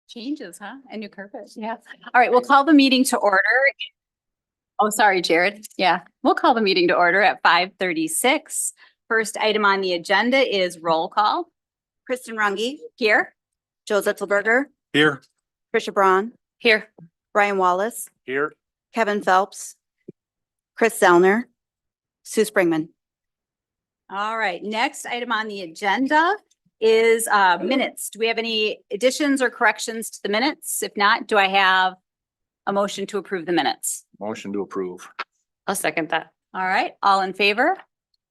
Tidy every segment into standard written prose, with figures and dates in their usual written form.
Changes, huh? And new carpet. Yeah. All right, we'll call the meeting to order. Oh, sorry, Jared. Yeah, we'll call the meeting to order at 5:36. First item on the agenda is roll call. Kristen Runge, Here. Joe Zettelberger, Here. Trisha Braun, Here. Brian Wallace, Here. Kevin Phelps, Chris Zellner, Sue Springman. All right, next item on the agenda is minutes. Do we have any additions or corrections to the minutes? If not, do I have a motion to approve the minutes? Motion to approve. I'll second that. All right, all in favor?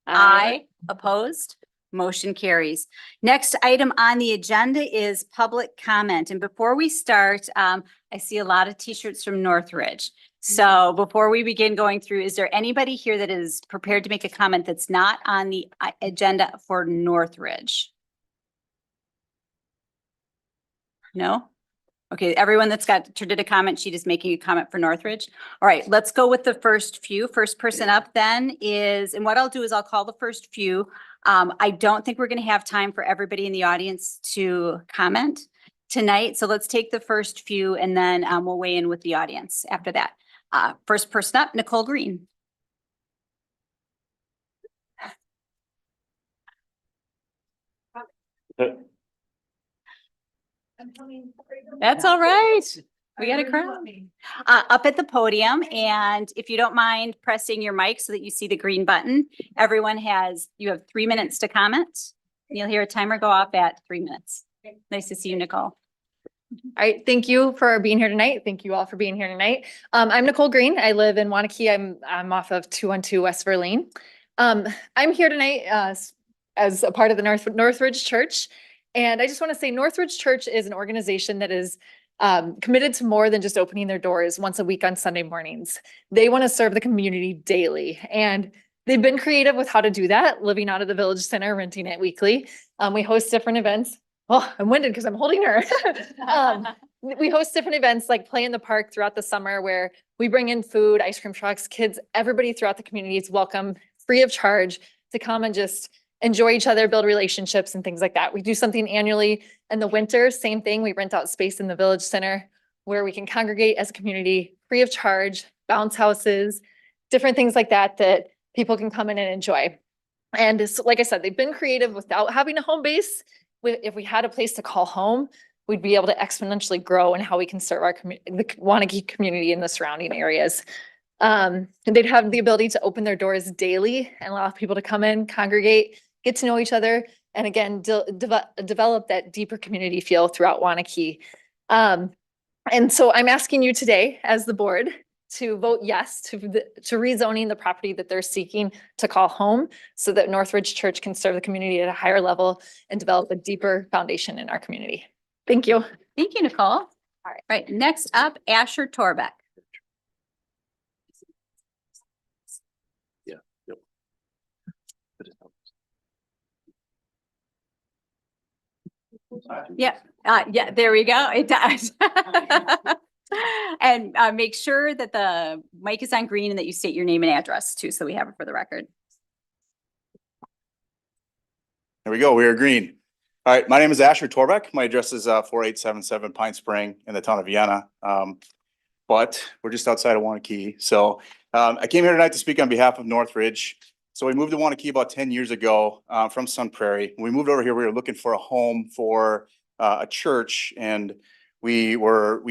Aye. Opposed? Motion carries. Next item on the agenda is public comment. And before we start, I see a lot of t-shirts from Northridge. So before we begin going through, is there anybody here that is prepared to make a comment that's not on the agenda for Northridge? No? Okay, everyone that's did a comment sheet is making a comment for Northridge. All right, let's go with the first few. First person up then is, and what I'll do is I'll call the first few. I don't think we're going to have time for everybody in the audience to comment tonight. So let's take the first few and then we'll weigh in with the audience after that. First person up, Nicole Green. That's all right. We got a crowd. Up at the podium, and if you don't mind pressing your mic so that you see the green button, you have 3 minutes to comment. You'll hear a timer go off at 3 minutes. Nice to see you, Nicole. All right, thank you for being here tonight. Thank you all for being here tonight. I'm Nicole Green. I live in Waunakee. I'm off of 212 West Verlaine. I'm here tonight as a part of the Northridge Church. And I just want to say Northridge Church is an organization that is committed to more than just opening their doors once a week on Sunday mornings. They want to serve the community daily. And they've been creative with how to do that, living out of the Village Center, renting it weekly. We host different events. Oh, I'm winded because I'm holding her. We host different events like Play in the Park throughout the summer where we bring in food, ice cream trucks, kids, everybody throughout the community is welcome, free of charge, to come and just enjoy each other, build relationships and things like that. We do something annually in the winter, same thing. We rent out space in the Village Center where we can congregate as a community free of charge, bounce houses, different things like that people can come in and enjoy. And so, like I said, they've been creative without having a home base. If we had a place to call home, we'd be able to exponentially grow in how we can serve the Waunakee community in the surrounding areas. And they'd have the ability to open their doors daily and allow people to come in, congregate, get to know each other, and again, develop that deeper community feel throughout Waunakee. And so I'm asking you today as the board to vote yes to rezoning the property that they're seeking to call home so that Northridge Church can serve the community at a higher level and develop a deeper foundation in our community. Thank you. Thank you, Nicole. All right, next up, Asher Torbeck. Yeah, there we go. It does. And make sure that the mic is on green and that you state your name and address too, so we have it for the record. There we go. We are green. All right. My name is Asher Torbeck. My address is 4877 Pine Spring in the town of Vienna. But we're just outside of Waunakee. So I came here tonight to speak on behalf of Northridge. So we moved to Waunakee about 10 years ago from Sun Prairie. When we moved over here, we were looking for a home for a church, and we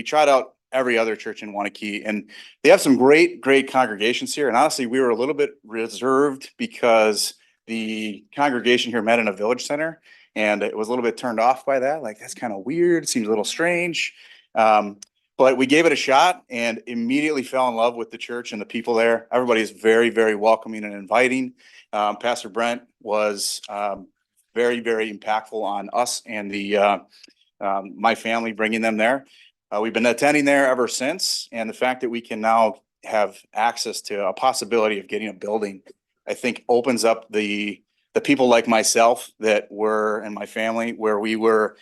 tried out every other church in Waunakee, and they have some great congregations here. And honestly, we were a little bit reserved because the congregation here met in a village center, and it was a little bit turned off by that. Like, that's kind of weird. It seems a little strange. But we gave it a shot and immediately fell in love with the church and the people there. Everybody is very, very welcoming and inviting. Pastor Brent was very, very impactful on us and my family, bringing them there. We've been attending there ever since. And the fact that we can now have access to a possibility of getting a building, I think opens up the people like myself that were in my family, where we were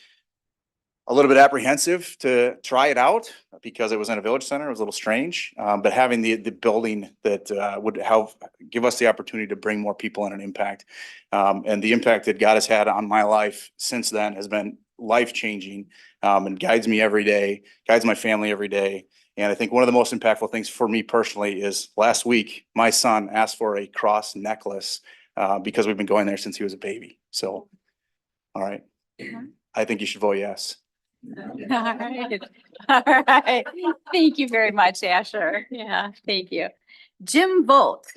a little bit apprehensive to try it out because it was in a village center. It was a little strange, but having the building that would help give us the opportunity to bring more people in an impact. And the impact that God has had on my life since then has been life-changing, and guides me every day, guides my family every day. And I think one of the most impactful things for me personally is last week, my son asked for a cross necklace, because we've been going there since he was a baby. So, all right. I think you should vote yes. All right. All right. Thank you very much, Asher. Yeah, thank you. Jim Volt.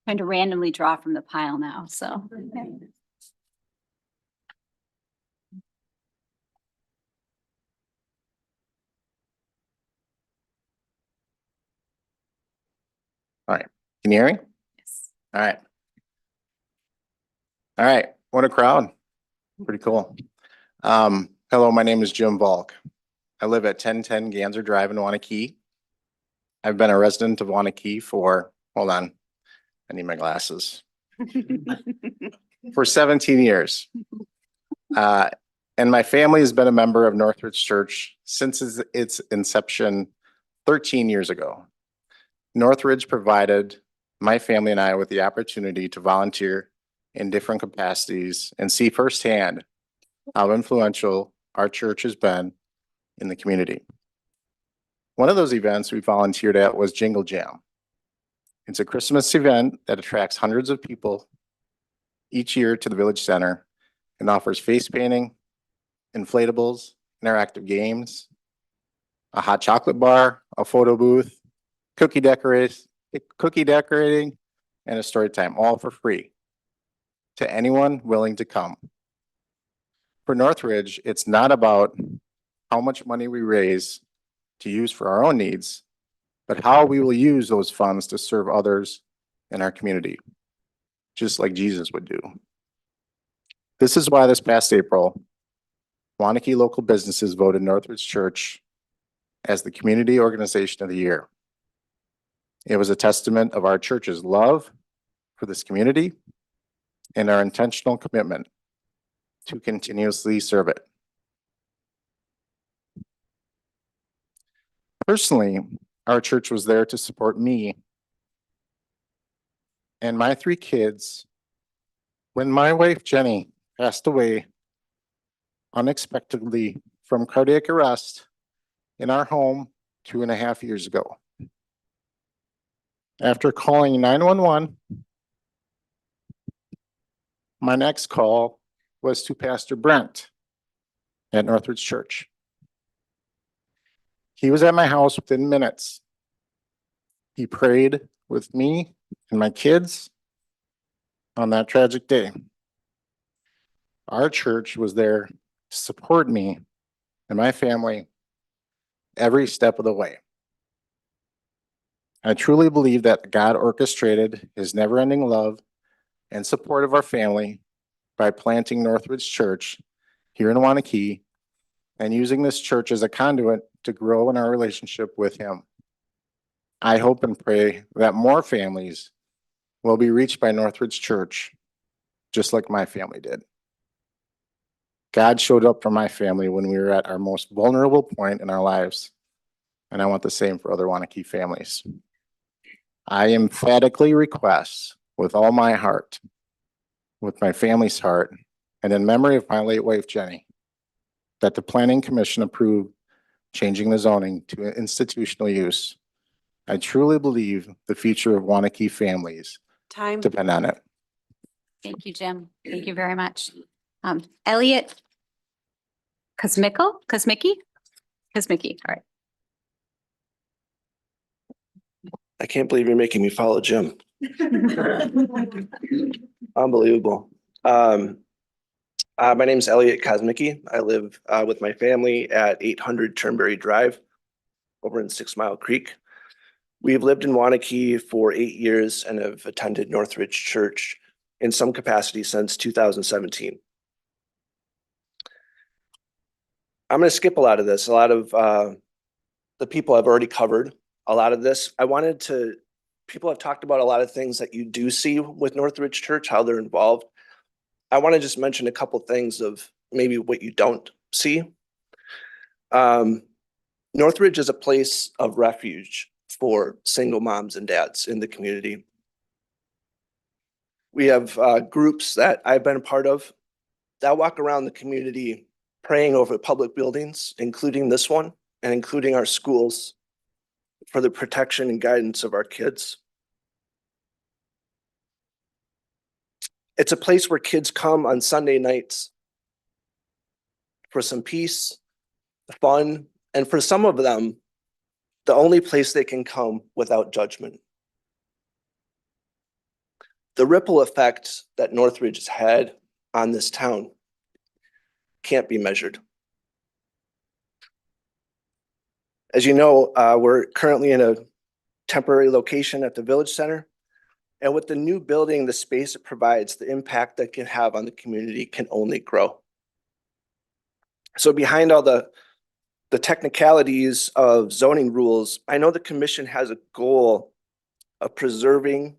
Trying to randomly draw from the pile now, so. Can you hear me? Yes. All right. All right. What a crowd. Pretty cool. Hello, my name is Jim Volk. I live at 1010 Ganser Drive in Waunakee. I've been a resident of Waunakee for, hold on, I need my glasses, for 17 years. And my family has been a member of Northridge Church since its inception 13 years ago. Northridge provided my family and I with the opportunity to volunteer in different capacities and see firsthand how influential our church has been in the community. One of those events we volunteered at was Jingle Jam. It's a Christmas event that attracts hundreds of people each year to the village center and offers face painting, inflatables, interactive games, a hot chocolate bar, a photo booth, cookie decorating, and a story time, all for free to anyone willing to come. For Northridge, it's not about how much money we raise to use for our own needs, but how we will use those funds to serve others in our community, just like Jesus would do. This is why this past April, Waunakee local businesses voted Northridge Church as the Community Organization of the Year. It was a testament of our church's love for this community and our intentional commitment to continuously serve it. Personally, our church was there to support me and my 3 kids when my wife Jenny passed away unexpectedly from cardiac arrest in our home 2.5 years ago. After calling 911, my next call was to Pastor Brent at Northridge Church. He was at my house within minutes. He prayed with me and my kids on that tragic day. Our church was there to support me and my family every step of the way. I truly believe that God orchestrated his never-ending love and support of our family by planting Northridge Church here in Waunakee and using this church as a conduit to grow in our relationship with him. I hope and pray that more families will be reached by Northridge Church, just like my family did. God showed up for my family when we were at our most vulnerable point in our lives, and I want the same for other Waunakee families. I emphatically request with all my heart, with my family's heart, and in memory of my late wife, Jenny, that the Planning Commission approve changing the zoning to institutional use. I truly believe the future of Waunakee families depend on it. Thank you, Jim. Thank you very much. Elliot Kosmicki, all right. I can't believe you're making me follow Jim. Unbelievable. My name is Elliot Kosmicki. I live with my family at 800 Turnberry Drive over in 6 Mile Creek. We've lived in Waunakee for 8 years and have attended Northridge Church in some capacity since 2017. I'm going to skip a lot of this. A lot of the people I've already covered a lot of this. People have talked about a lot of things that you do see with Northridge Church, how they're involved. I want to just mention a couple things of maybe what you don't see. Northridge is a place of refuge for single moms and dads in the community. We have groups that I've been a part of that walk around the community praying over public buildings, including this one and including our schools, for the protection and guidance of our kids. It's a place where kids come on Sunday nights for some peace, fun, and for some of them, the only place they can come without judgment. The ripple effect that Northridge has had on this town can't be measured. As you know, we're currently in a temporary location at the Village Center. And with the new building, the space it provides, the impact that it can have on the community can only grow. So behind all the technicalities of zoning rules, I know the commission has a goal of preserving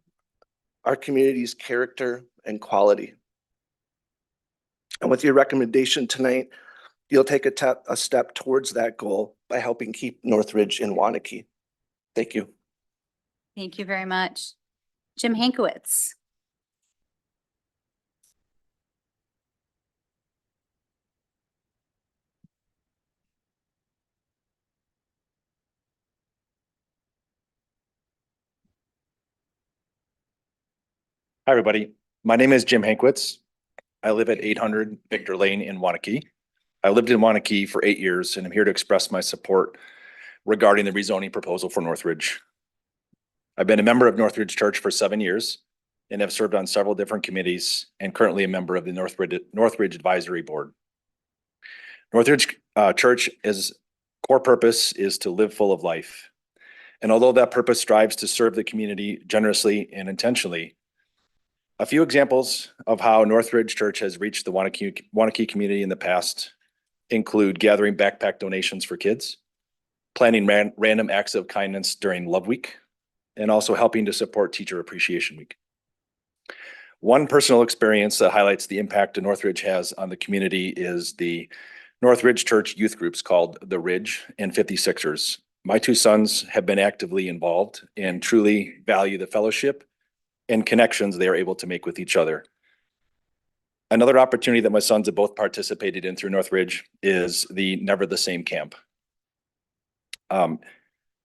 our community's character and quality. And with your recommendation tonight, you'll take a step towards that goal by helping keep Northridge in Waunakee. Thank you. Thank you very much. Jim Hankowitz. Hi, everybody. My name is Jim Hankwitz. I live at 800 Victor Lane in Waunakee. I lived in Waunakee for 8 years and I'm here to express my support regarding the rezoning proposal for Northridge. I've been a member of Northridge Church for 7 years and have served on several different committees and currently a member of the Northridge Advisory Board. Northridge Church's core purpose is to live full of life. And although that purpose strives to serve the community generously and intentionally, a few examples of how Northridge Church has reached the Waunakee community in the past include gathering backpack donations for kids, planning random acts of kindness during Love Week, and also helping to support Teacher Appreciation Week. One personal experience that highlights the impact that Northridge has on the community is the Northridge Church youth groups called The Ridge and 56ers. My two sons have been actively involved and truly value the fellowship and connections they are able to make with each other. Another opportunity that my sons have both participated in through Northridge is the Never the Same camp.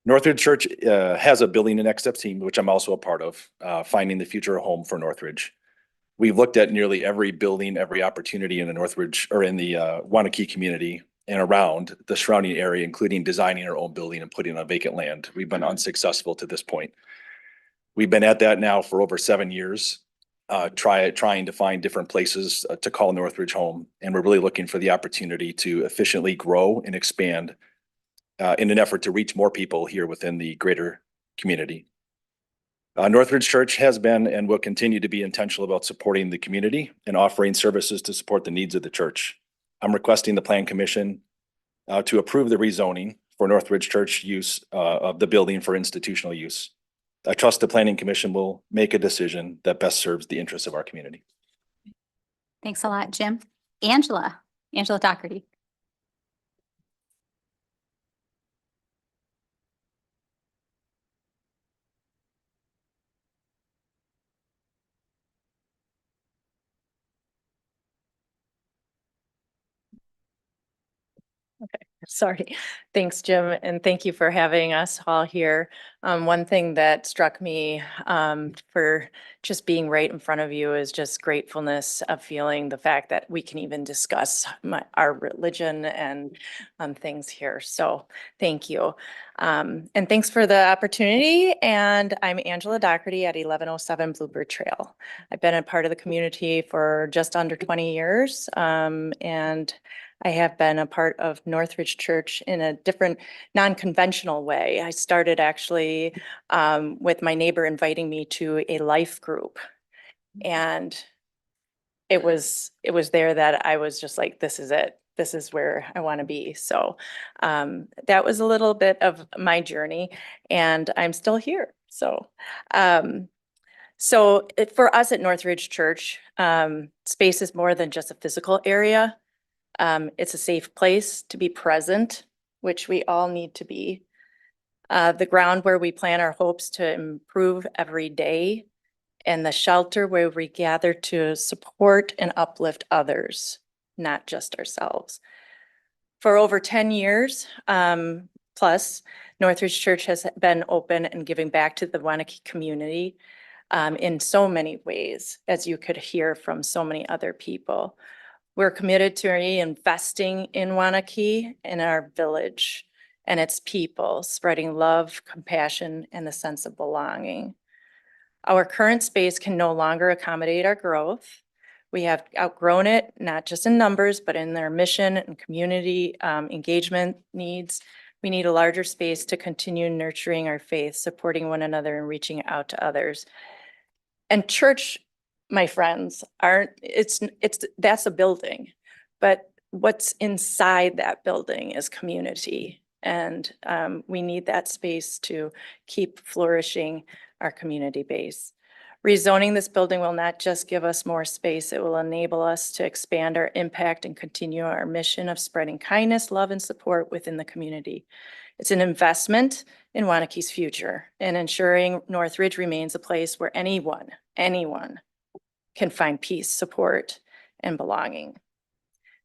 Northridge Church has a building and next steps team, which I'm also a part of, finding the future home for Northridge. We've looked at nearly every building, every opportunity in the Northridge or in the Waunakee community and around the surrounding area, including designing our own building and putting on vacant land. We've been unsuccessful to this point. We've been at that now for over 7 years, trying to find different places to call Northridge home. And we're really looking for the opportunity to efficiently grow and expand in an effort to reach more people here within the greater community. Northridge Church has been and will continue to be intentional about supporting the community and offering services to support the needs of the church. I'm requesting the Plan Commission to approve the rezoning for Northridge Church use of the building for institutional use. I trust the Planning Commission will make a decision that best serves the interests of our community. Thanks a lot, Jim. Angela Doherty. Sorry. Thanks, Jim, and thank you for having us all here. One thing that struck me for just being right in front of you is just gratefulness of feeling the fact that we can even discuss our religion and things here. So thank you. And thanks for the opportunity. And I'm Angela Doherty at 1107 Bluebird Trail. I've been a part of the community for just under 20 years. And I have been a part of Northridge Church in a different non-conventional way. I started actually with my neighbor inviting me to a life group. And it was there that I was just like, this is it. This is where I want to be. So that was a little bit of my journey and I'm still here. So for us at Northridge Church, space is more than just a physical area. It's a safe place to be present, which we all need to be. The ground where we plan our hopes to improve every day, and the shelter where we gather to support and uplift others, not just ourselves. For over 10 years, plus, Northridge Church has been open and giving back to the Waunakee community in so many ways, as you could hear from so many other people. We're committed to reinvesting in Waunakee, in our village and its people, spreading love, compassion, and the sense of belonging. Our current space can no longer accommodate our growth. We have outgrown it, not just in numbers, but in their mission and community engagement needs. We need a larger space to continue nurturing our faith, supporting one another, and reaching out to others. And church, my friends, that's a building, but what's inside that building is community. And we need that space to keep flourishing our community base. Rezoning this building will not just give us more space, it will enable us to expand our impact and continue our mission of spreading kindness, love, and support within the community. It's an investment in Waunakee's future and ensuring Northridge remains a place where anyone can find peace, support, and belonging.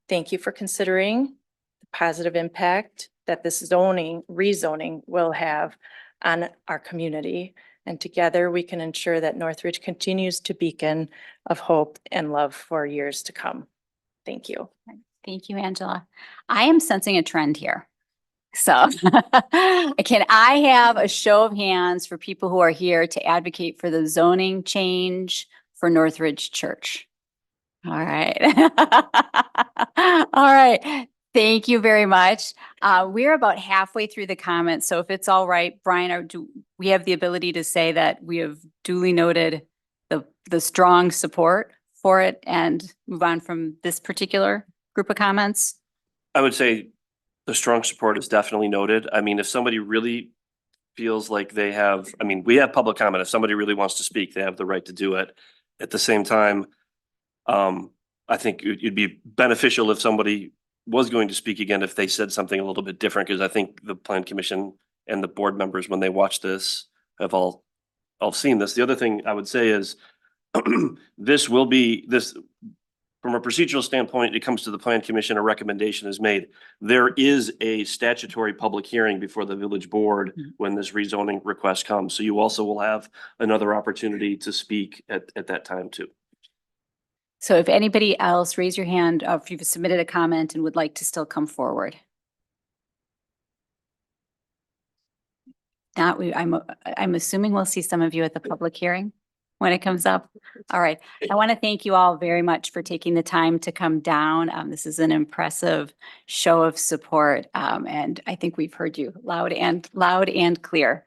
Thank you for considering the positive impact that this rezoning will have on our community. And together we can ensure that Northridge continues to beacon of hope and love for years to come. Thank you. Thank you, Angela. I am sensing a trend here. So can I have a show of hands for people who are here to advocate for the zoning change for Northridge Church? All right. All right. Thank you very much. We're about halfway through the comments. So if it's all right, Brian, do we have the ability to say that we have duly noted the strong support for it and move on from this particular group of comments? I would say the strong support is definitely noted. I mean, if somebody really feels like they have, I mean, we have public comment. If somebody really wants to speak, they have the right to do it. At the same time, I think it'd be beneficial if somebody was going to speak again if they said something a little bit different, because I think the Plan Commission and the board members, when they watch this, have all seen this. The other thing I would say is this will be from a procedural standpoint, it comes to the Plan Commission, a recommendation is made. There is a statutory public hearing before the village board when this rezoning request comes. So you also will have another opportunity to speak at that time too. So if anybody else, raise your hand if you've submitted a comment and would like to still come forward. Not, I'm assuming we'll see some of you at the public hearing when it comes up. All right. I want to thank you all very much for taking the time to come down. This is an impressive show of support. And I think we've heard you loud and clear.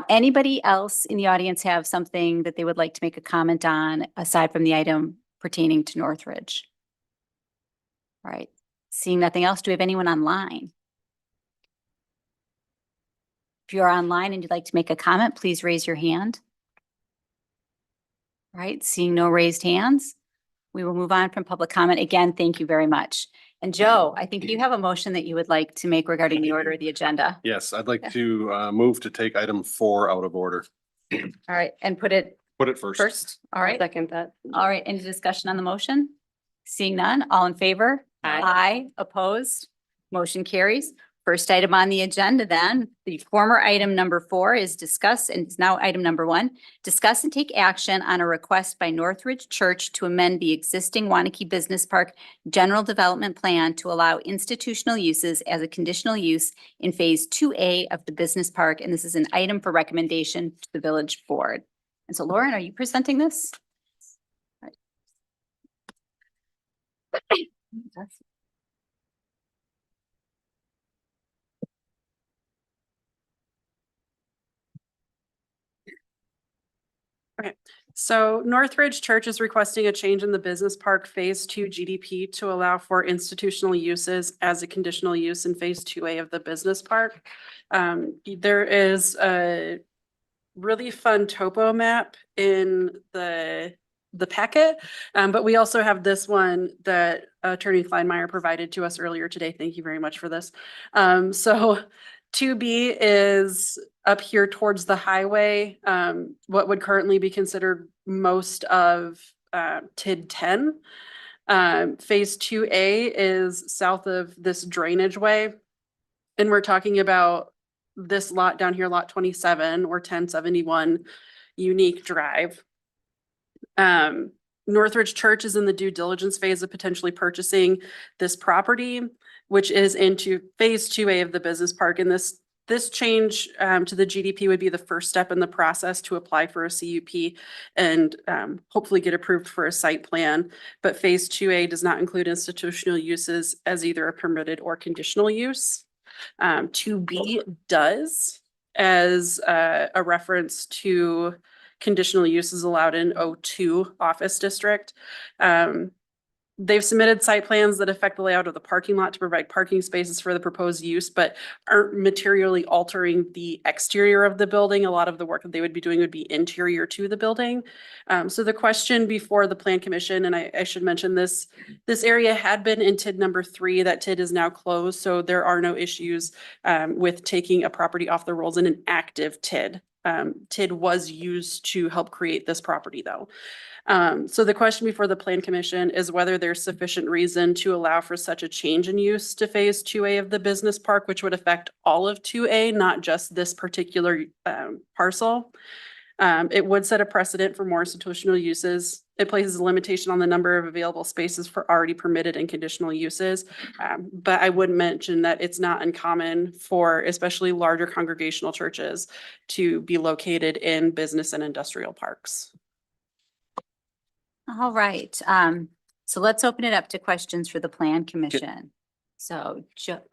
Anybody else in the audience have something that they would like to make a comment on aside from the item pertaining to Northridge? All right. Seeing nothing else, do we have anyone online? If you're online and you'd like to make a comment, please raise your hand. All right, seeing no raised hands, we will move on from public comment. Again, thank you very much. And Joe, I think you have a motion that you would like to make regarding the order of the agenda. Yes, I'd like to move to take item 4 out of order. All right, and put it Put it first. first. All right. Second that. All right, any discussion on the motion? Seeing none, all in favor? Aye, opposed? Motion carries. First item on the agenda then, the former item number 4 is discuss, and it's now item number 1. Discuss and take action on a request by Northridge Church to amend the existing Waunakee Business Park General Development Plan to allow institutional uses as a conditional use in Phase 2A of the business park. And this is an item for recommendation to the village board. And so Lauren, are you presenting this? Okay, so Northridge Church is requesting a change in the business park Phase 2 GDP to allow for institutional uses as a conditional use in Phase 2A of the business park. There is a really fun topo map in the packet, but we also have this one that Attorney Kleinmeyer provided to us earlier today. Thank you very much for this. So 2B is up here towards the highway, what would currently be considered most of TID 10. Phase 2A is south of this drainage way. And we're talking about this lot down here, lot 27 or 1071 Unique Drive. Northridge Church is in the due diligence phase of potentially purchasing this property, which is into phase 2A of the business park. And this change to the GDP would be the first step in the process to apply for a CUP and hopefully get approved for a site plan. But phase 2A does not include institutional uses as either a permitted or conditional use. 2B does, as a reference to conditional uses allowed in O2 office district. They've submitted site plans that affect the layout of the parking lot to provide parking spaces for the proposed use, but aren't materially altering the exterior of the building. A lot of the work that they would be doing would be interior to the building. So the question before the Plan Commission, and I should mention this area had been in TID number 3. That TID is now closed, so there are no issues with taking a property off the rolls in an active TID. TID was used to help create this property though. So the question before the Plan Commission is whether there's sufficient reason to allow for such a change in use to phase 2A of the business park, which would affect all of 2A, not just this particular parcel. It would set a precedent for more institutional uses. It places a limitation on the number of available spaces for already permitted and conditional uses. But I would mention that it's not uncommon for especially larger congregational churches to be located in business and industrial parks. All right, so let's open it up to questions for the Plan Commission. So,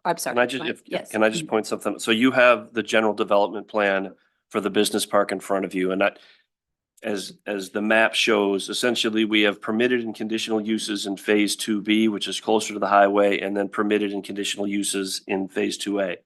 I'm sorry. Can I just, go ahead. Yes. can I just point something? So you have the general development plan for the business park in front of you, and that, as the map shows, essentially we have permitted and conditional uses in phase 2B, which is closer to the highway, and then permitted and conditional uses in phase 2A.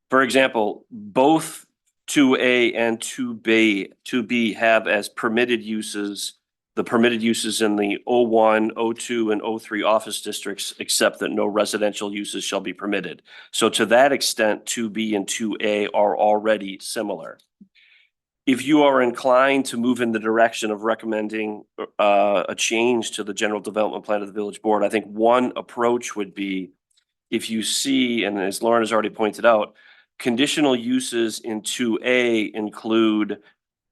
For example, both 2A and 2B have as permitted uses the permitted uses in the O1, O2, and O3 office districts, except that no residential uses shall be permitted. So to that extent, 2B and 2A are already similar. If you are inclined to move in the direction of recommending a change to the general development plan of the village board, I think one approach would be, if you see, and as Lauren has already pointed out, conditional uses in 2A include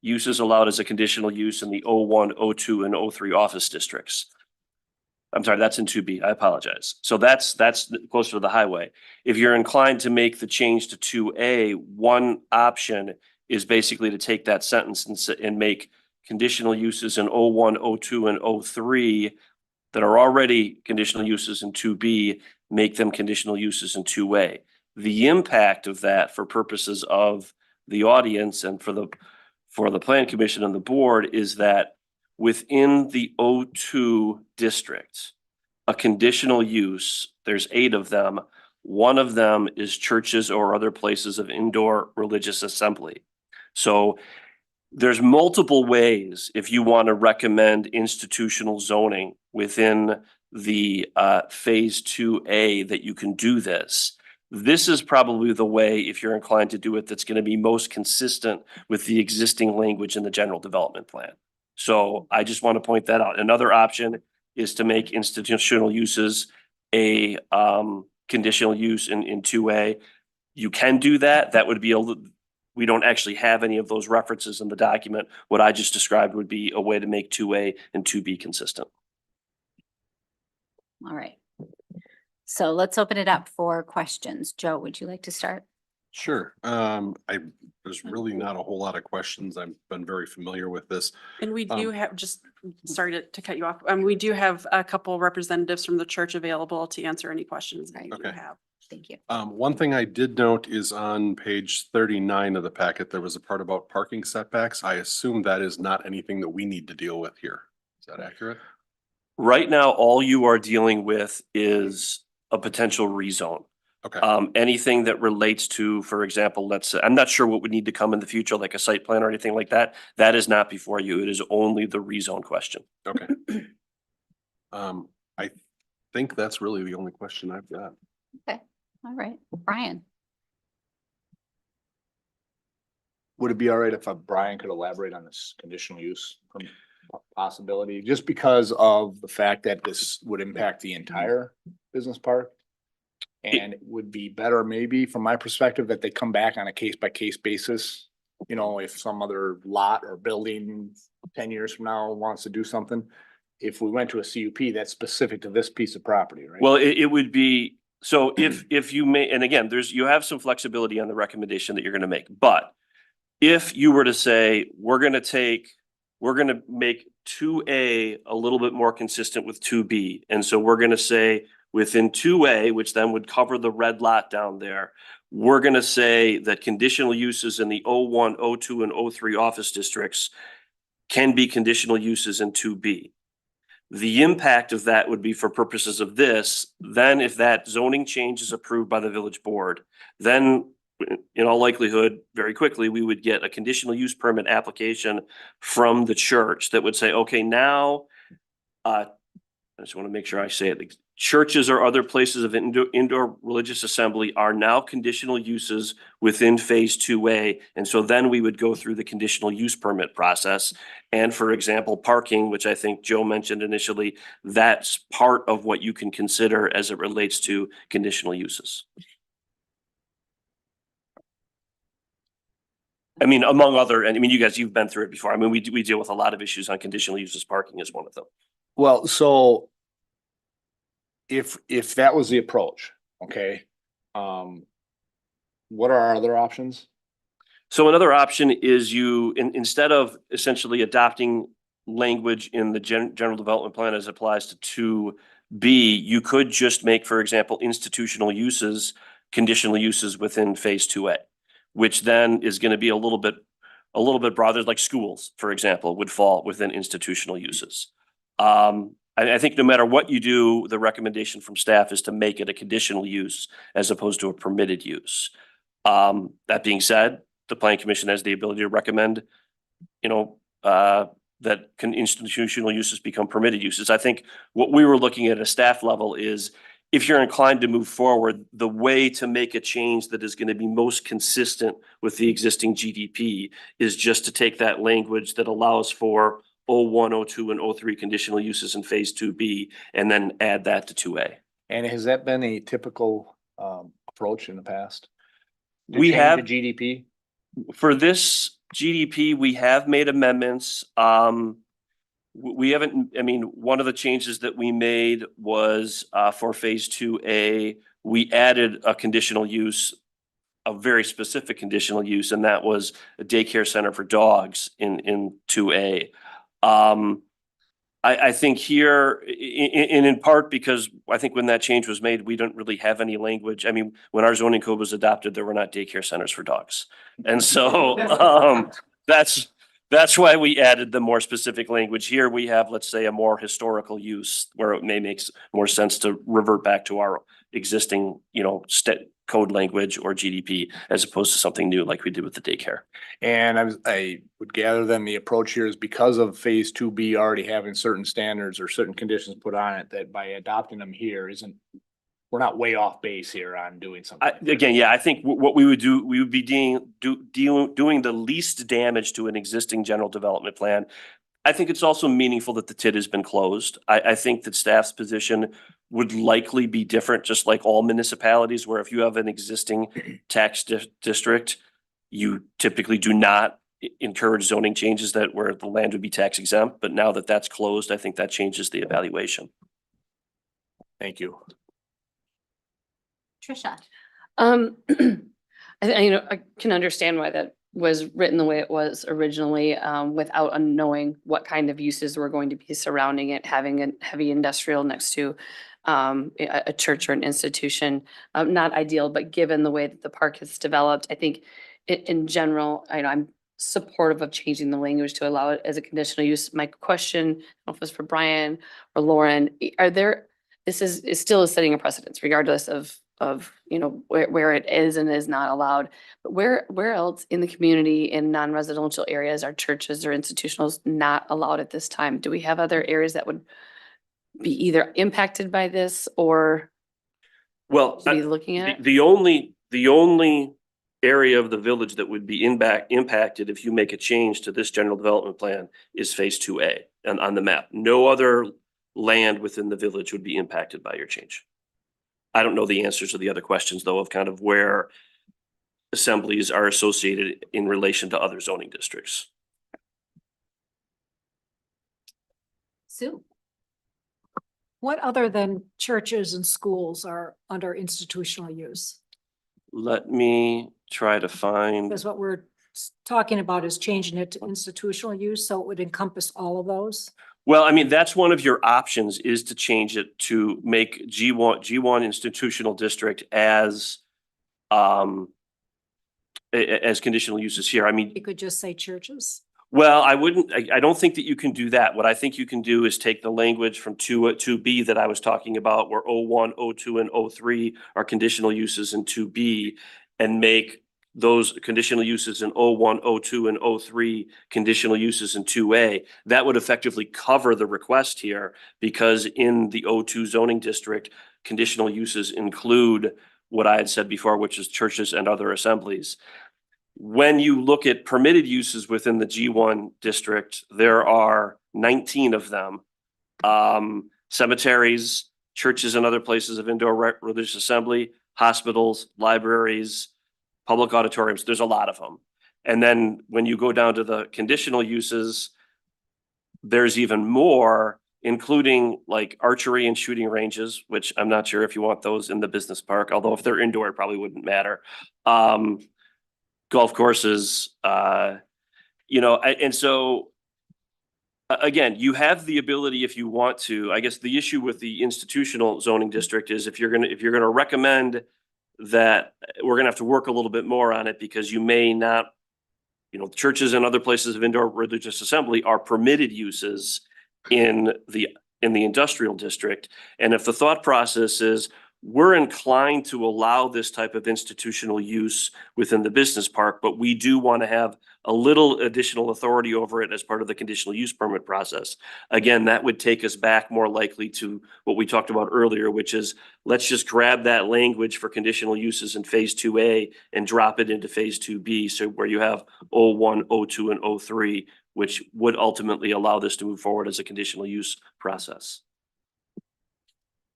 uses allowed as a conditional use in the O1, O2, and O3 office districts. I'm sorry, that's in 2B. I apologize. So that's closer to the highway. If you're inclined to make the change to 2A, one option is basically to take that sentence and make conditional uses in O1, O2, and O3 that are already conditional uses in 2B, make them conditional uses in 2A. The impact of that for purposes of the audience and for the Plan Commission and the board is that within the O2 district, a conditional use, there's 8 of them. One of them is churches or other places of indoor religious assembly. So there's multiple ways if you want to recommend institutional zoning within the phase 2A that you can do this. This is probably the way, if you're inclined to do it, that's going to be most consistent with the existing language in the general development plan. So I just want to point that out. Another option is to make institutional uses a conditional use in 2A. You can do that. That would be we don't actually have any of those references in the document. What I just described would be a way to make 2A and 2B consistent. All right. So let's open it up for questions. Joe, would you like to start? Sure. There's really not a whole lot of questions. I've been very familiar with this. And we do have, just sorry to cut you off. We do have a couple representatives from the church available to answer any questions that you Okay. have. Thank you. One thing I did note is on page 39 of the packet, there was a part about parking setbacks. I assume that is not anything that we need to deal with here. Is that accurate? Right now, all you are dealing with is a potential rezone. Okay. Anything that relates to, for example, let's say, I'm not sure what would need to come in the future, like a site plan or anything like that. That is not before you. It is only the rezone question. Okay. I think that's really the only question I've got. Okay. All right. Brian. Would it be all right if Brian could elaborate on this conditional use possibility, just because of the fact that this would impact the entire business park? And it would be better, maybe from my perspective, that they come back on a case by case basis. You know, if some other lot or building 10 years from now wants to do something, if we went to a CUP, that's specific to this piece of property, right? Well, it would be, so if you may, and again, you have some flexibility on the recommendation that you're gonna make, but if you were to say, we're gonna make 2A a little bit more consistent with 2B. And so we're gonna say within 2A, which then would cover the red lot down there, we're gonna say that conditional uses in the O1, O2, and O3 office districts can be conditional uses in 2B. The impact of that would be, for purposes of this, then if that zoning change is approved by the village board, then in all likelihood, very quickly, we would get a conditional use permit application from the church that would say, okay, now, I just want to make sure I say it. Churches or other places of indoor religious assembly are now conditional uses within phase 2A. And so then we would go through the conditional use permit process. And for example, parking, which I think Joe mentioned initially, that's part of what you can consider as it relates to conditional uses. I mean, among other, and I mean, you guys, you've been through it before. I mean, we deal with a lot of issues on conditional uses. Parking is one of them. Well, so if that was the approach, okay, what are our other options? So another option is instead of essentially adopting language in the general development plan as applies to 2B, you could just make, for example, institutional uses, conditional uses within phase 2A, which then is going to be a little bit broader, like schools, for example, would fall within institutional uses. I think no matter what you do, the recommendation from staff is to make it a conditional use as opposed to a permitted use. That being said, the planning commission has the ability to recommend, that institutional uses become permitted uses. I think what we were looking at a staff level is, if you're inclined to move forward, the way to make a change that is going to be most consistent with the existing GDP is just to take that language that allows for O1, O2, and O3 conditional uses in phase 2B and then add that to 2A. And has that been a typical approach in the past? To We change have- the GDP? For this GDP, we have made amendments. We haven't, I mean, one of the changes that we made was for phase 2A, we added a conditional use, a very specific conditional use, and that was a daycare center for dogs in 2A. I think here, in part because I think when that change was made, we don't really have any language. I mean, when our zoning code was adopted, there were not daycare centers for dogs. And so that's why we added the more specific language. Here we have, let's say, a more historical use where it may make more sense to revert back to our existing, code language or GDP as opposed to something new like we did with the daycare. And I would gather then the approach here is because of phase 2B already having certain standards or certain conditions put on it, that by adopting them here we're not way off base here on doing something. Again, yeah, I think what we would do, we would be doing the least damage to an existing general development plan. I think it's also meaningful that the TID has been closed. I think that staff's position would likely be different, just like all municipalities, where if you have an existing tax district, you typically do not encourage zoning changes where the land would be tax exempt. But now that that's closed, I think that changes the evaluation. Thank you. Trisha. I can understand why that was written the way it was originally, without knowing what kind of uses were going to be surrounding it, having a heavy industrial next to a church or an institution. Not ideal, but given the way that the park has developed, I think in general, I'm supportive of changing the language to allow it as a conditional use. My question, I don't know if it's for Brian or Lauren, this is still setting a precedence regardless of where it is and is not allowed. But where else in the community in non-residential areas are churches or institutionals not allowed at this time? Do we have other areas that would be either impacted by this or Well, be looking at? the only area of the village that would be impacted if you make a change to this general development plan is phase 2A and on the map. No other land within the village would be impacted by your change. I don't know the answers to the other questions though, of kind of where assemblies are associated in relation to other zoning districts. Sue? What other than churches and schools are under institutional use? Let me try to find, Because what we're talking about is changing it to institutional use, so it would encompass all of those. well, I mean, that's one of your options is to change it to make G1 institutional district as as conditional uses here. I mean, You could just say churches. well, I don't think that you can do that. What I think you can do is take the language from 2B that I was talking about, where O1, O2, and O3 are conditional uses in 2B, and make those conditional uses in O1, O2, and O3 conditional uses in 2A. That would effectively cover the request here, because in the O2 zoning district, conditional uses include what I had said before, which is churches and other assemblies. When you look at permitted uses within the G1 district, there are 19 of them. Cemeteries, churches and other places of indoor religious assembly, hospitals, libraries, public auditoriums, there's a lot of them. And then when you go down to the conditional uses, there's even more, including like archery and shooting ranges, which I'm not sure if you want those in the business park, although if they're indoor, it probably wouldn't matter. Golf courses, you know, and so again, you have the ability if you want to. I guess the issue with the institutional zoning district is if you're gonna recommend that, we're gonna have to work a little bit more on it, because you may not, you know, churches and other places of indoor religious assembly are permitted uses in the industrial district. And if the thought process is, we're inclined to allow this type of institutional use within the business park, but we do want to have a little additional authority over it as part of the conditional use permit process. Again, that would take us back more likely to what we talked about earlier, which is let's just grab that language for conditional uses in phase 2A and drop it into phase 2B. So where you have O1, O2, and O3, which would ultimately allow this to move forward as a conditional use process.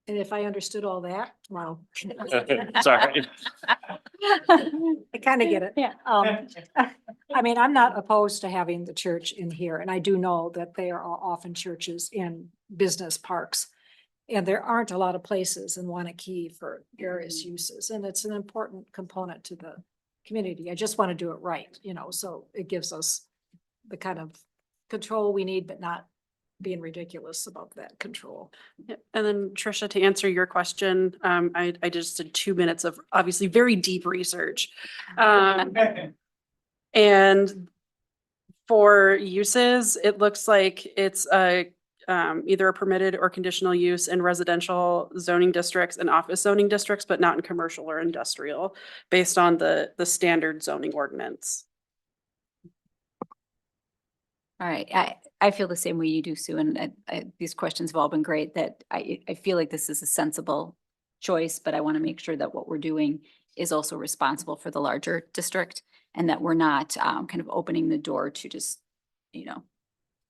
And if I understood all that, well. Sorry. I kind of get it. Yeah. I mean, I'm not opposed to having the church in here, and I do know that there are often churches in business parks. And there aren't a lot of places in Waunakee for various uses, and it's an important component to the community. I just want to do it right, you know, so it gives us the kind of control we need, but not being ridiculous about that control. Yeah, and then Trisha, to answer your question, I just did 2 minutes of obviously very deep research. And for uses, it looks like it's either a permitted or conditional use in residential zoning districts and office zoning districts, but not in commercial or industrial, based on the standard zoning ordinance. All right, I feel the same way you do, Sue, and these questions have all been great, that I feel like this is a sensible choice, but I want to make sure that what we're doing is also responsible for the larger district, and that we're not kind of opening the door to just, you know,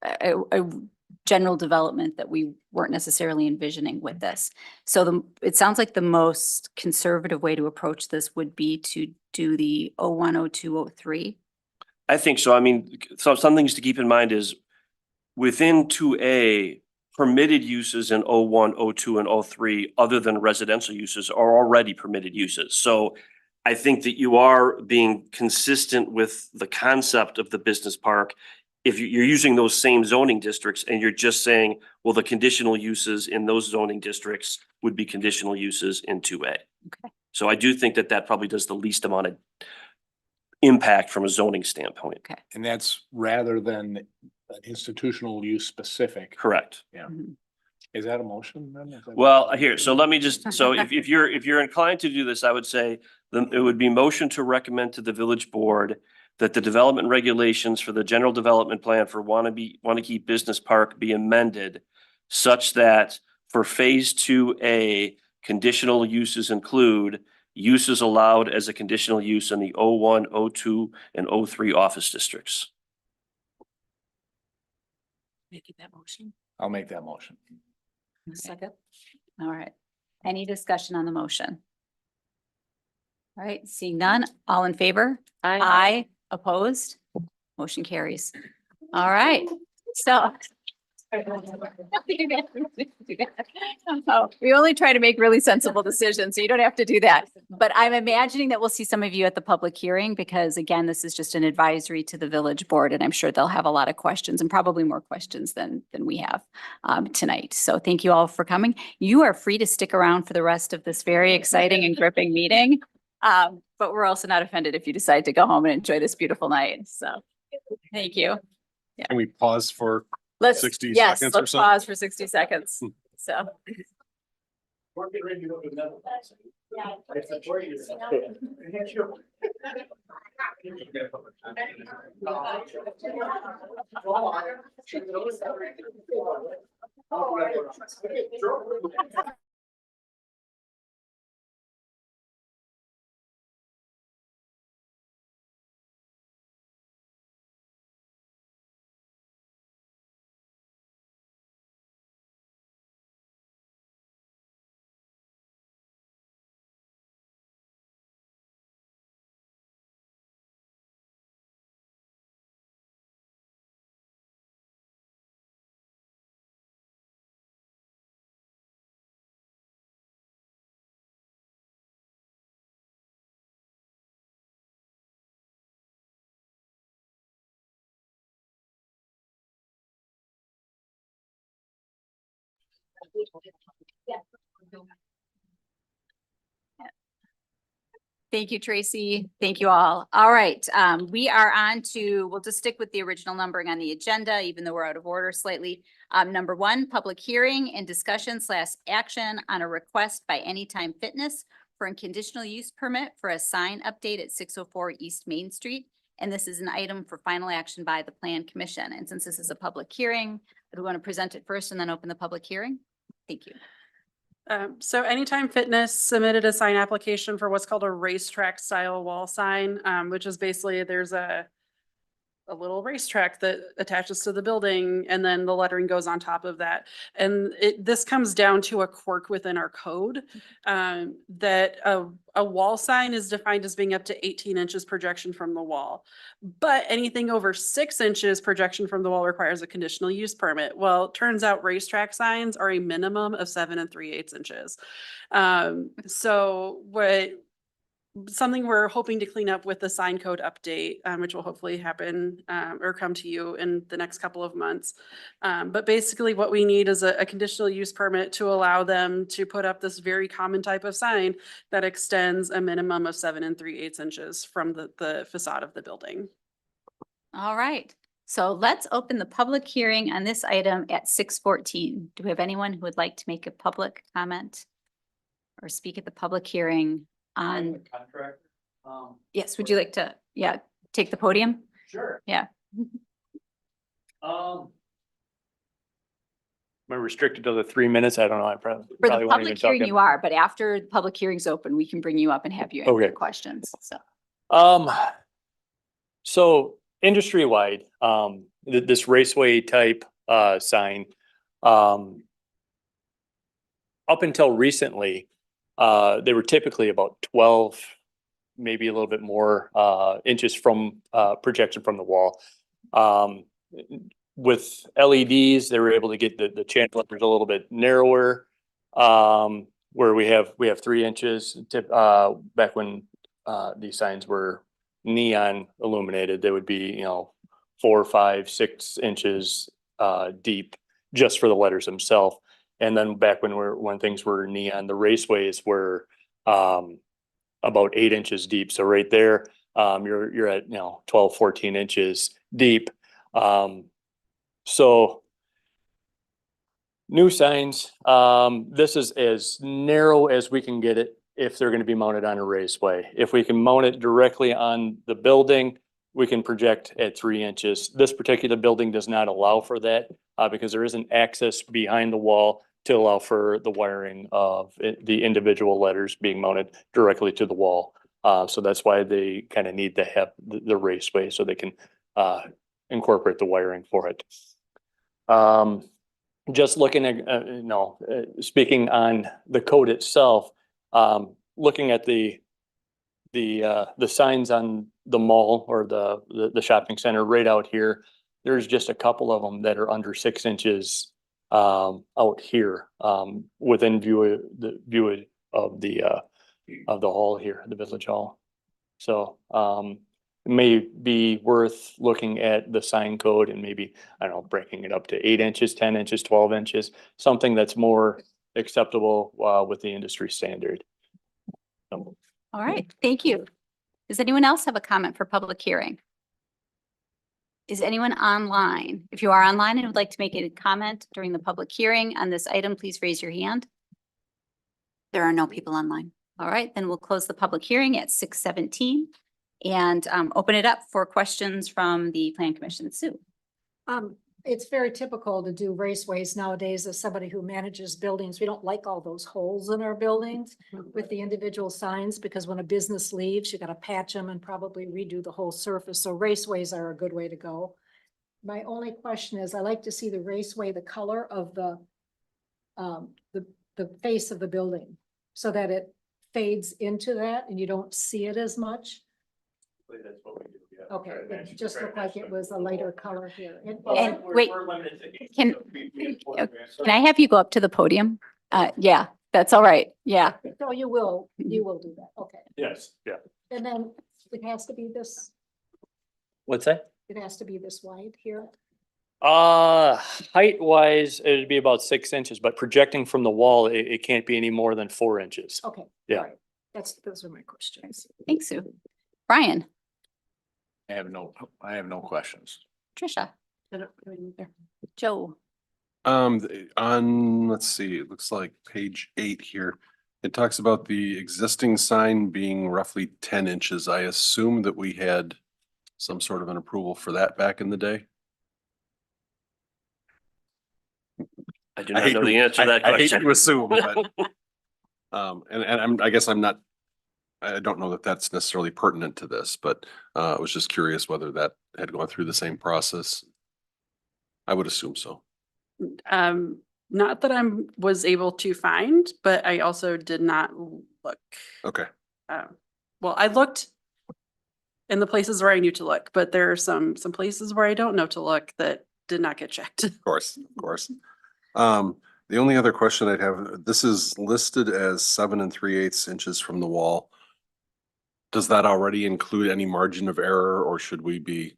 a general development that we weren't necessarily envisioning with this. So it sounds like the most conservative way to approach this would be to do the O1, O2, O3. I think so. I mean, so some things to keep in mind is within 2A, permitted uses in O1, O2, and O3, other than residential uses, are already permitted uses. So I think that you are being consistent with the concept of the business park. If you're using those same zoning districts and you're just saying, well, the conditional uses in those zoning districts would be conditional uses in 2A. Okay. So I do think that that probably does the least amount of impact from a zoning standpoint. Okay. And that's rather than an institutional use specific. Correct. Yeah. Mhm. Is that a motion then? Is that- Well, here, so let me just, so if you're inclined to do this, I would say then it would be motion to recommend to the village board that the development regulations for the general development plan for Waunakee Business Park be amended such that for phase 2A, conditional uses include uses allowed as a conditional use in the O1, O2, and O3 office districts. Making that motion. I'll make that motion. Second. All right. Any discussion on the motion? All right, seeing none, all in favor? Aye. Opposed? Motion carries. All right, so. Oh, we only try to make really sensible decisions, so you don't have to do that. But I'm imagining that we'll see some of you at the public hearing because again, this is just an advisory to the village board and I'm sure they'll have a lot of questions and probably more questions than we have tonight. So thank you all for coming. You are free to stick around for the rest of this very exciting and gripping meeting. But we're also not offended if you decide to go home and enjoy this beautiful night. So thank you. Can we pause for Let's, 60 yes, seconds or let's so? pause for 60 seconds. So. Thank you, Tracy. Thank you all. All right, we are on to, we'll just stick with the original numbering on the agenda, even though we're out of order slightly. Number one, public hearing and discussion / action on a request by Anytime Fitness for a conditional use permit for a sign update at 604 East Main Street. And this is an item for final action by the Plan Commission. And since this is a public hearing, do we want to present it first and then open the public hearing? Thank you. So Anytime Fitness submitted a sign application for what's called a racetrack style wall sign, which is basically there's a little racetrack that attaches to the building and then the lettering goes on top of that. And this comes down to a quirk within our code, that a wall sign is defined as being up to 18 inches projection from the wall. But anything over 6 inches projection from the wall requires a conditional use permit. Well, it turns out racetrack signs are a minimum of 7 3/8 inches. So something we're hoping to clean up with the sign code update, which will hopefully happen or come to you in the next couple of months. But basically what we need is a conditional use permit to allow them to put up this very common type of sign that extends a minimum of 7 3/8 inches from the facade of the building. All right, so let's open the public hearing on this item at 6:14. Do we have anyone who would like to make a public comment or speak at the public hearing on? Contract. Yes, would you like to, take the podium? Sure. Yeah. Am I restricted to the 3 minutes? I don't know. I probably. For the probably won't even public talk hearing, in- you are, but after the public hearing's open, we can bring you up and have you answer Okay. questions, so. So industry-wide, this raceway type, sign, up until recently, they were typically about 12, maybe a little bit more, inches from, projection from the wall. With LEDs, they were able to get the cantilevers a little bit narrower, where we have 3 inches. Back when these signs were neon illuminated, they would be 4, 5, 6 inches deep just for the letters themselves. And then back when things were neon, the raceways were about 8 inches deep. So right there, you're at 12, 14 inches deep. So new signs, this is as narrow as we can get it if they're going to be mounted on a raceway. If we can mount it directly on the building, we can project at 3 inches. This particular building does not allow for that because there isn't access behind the wall to allow for the wiring of the individual letters being mounted directly to the wall. So that's why they kind of need to have the raceway so they can incorporate the wiring for it. Just looking at, speaking on the code itself, looking at the signs on the mall or the shopping center right out here, there's just a couple of them that are under 6 inches out here within view of the hall here, the village hall. So it may be worth looking at the sign code and maybe, I don't know, breaking it up to 8 inches, 10 inches, 12 inches, something that's more acceptable with the industry standard. All right, thank you. Does anyone else have a comment for public hearing? Is anyone online? If you are online and would like to make a comment during the public hearing on this item, please raise your hand. There are no people online. All right, then we'll close the public hearing at 6:17 and open it up for questions from the Plan Commission. Sue. It's very typical to do raceways nowadays as somebody who manages buildings. We don't like all those holes in our buildings with the individual signs, because when a business leaves, you gotta patch them and probably redo the whole surface. So raceways are a good way to go. My only question is, I like to see the raceway, the color of the face of the building, so that it fades into that and you don't see it as much. That's what we do, yeah. Okay, it just looked like it was a lighter color here. And wait, can I have you go up to the podium? Yeah, that's all right. Yeah. So you will do that. Okay. Yes, yeah. And then it has to be this, What's that? it has to be this wide here. Height wise, it'd be about 6 inches, but projecting from the wall, it can't be any more than 4 inches. Okay. Yeah. all right. Those are my questions. Thanks, Sue. Brian, I have no questions. Trisha, Joe. Let's see, it looks like page 8 here. It talks about the existing sign being roughly 10 inches. I assume that we had some sort of an approval for that back in the day. I do not know the answer to that I hate question. to assume, but I guess I don't know that that's necessarily pertinent to this, but I was just curious whether that had gone through the same process. I would assume so. Not that was able to find, but I also did not look. Okay. Well, I looked in the places where I knew to look, but there are some places where I don't know to look that did not get checked. Of course. The only other question I'd have, this is listed as 7 3/8 inches from the wall. Does that already include any margin of error, or should we be,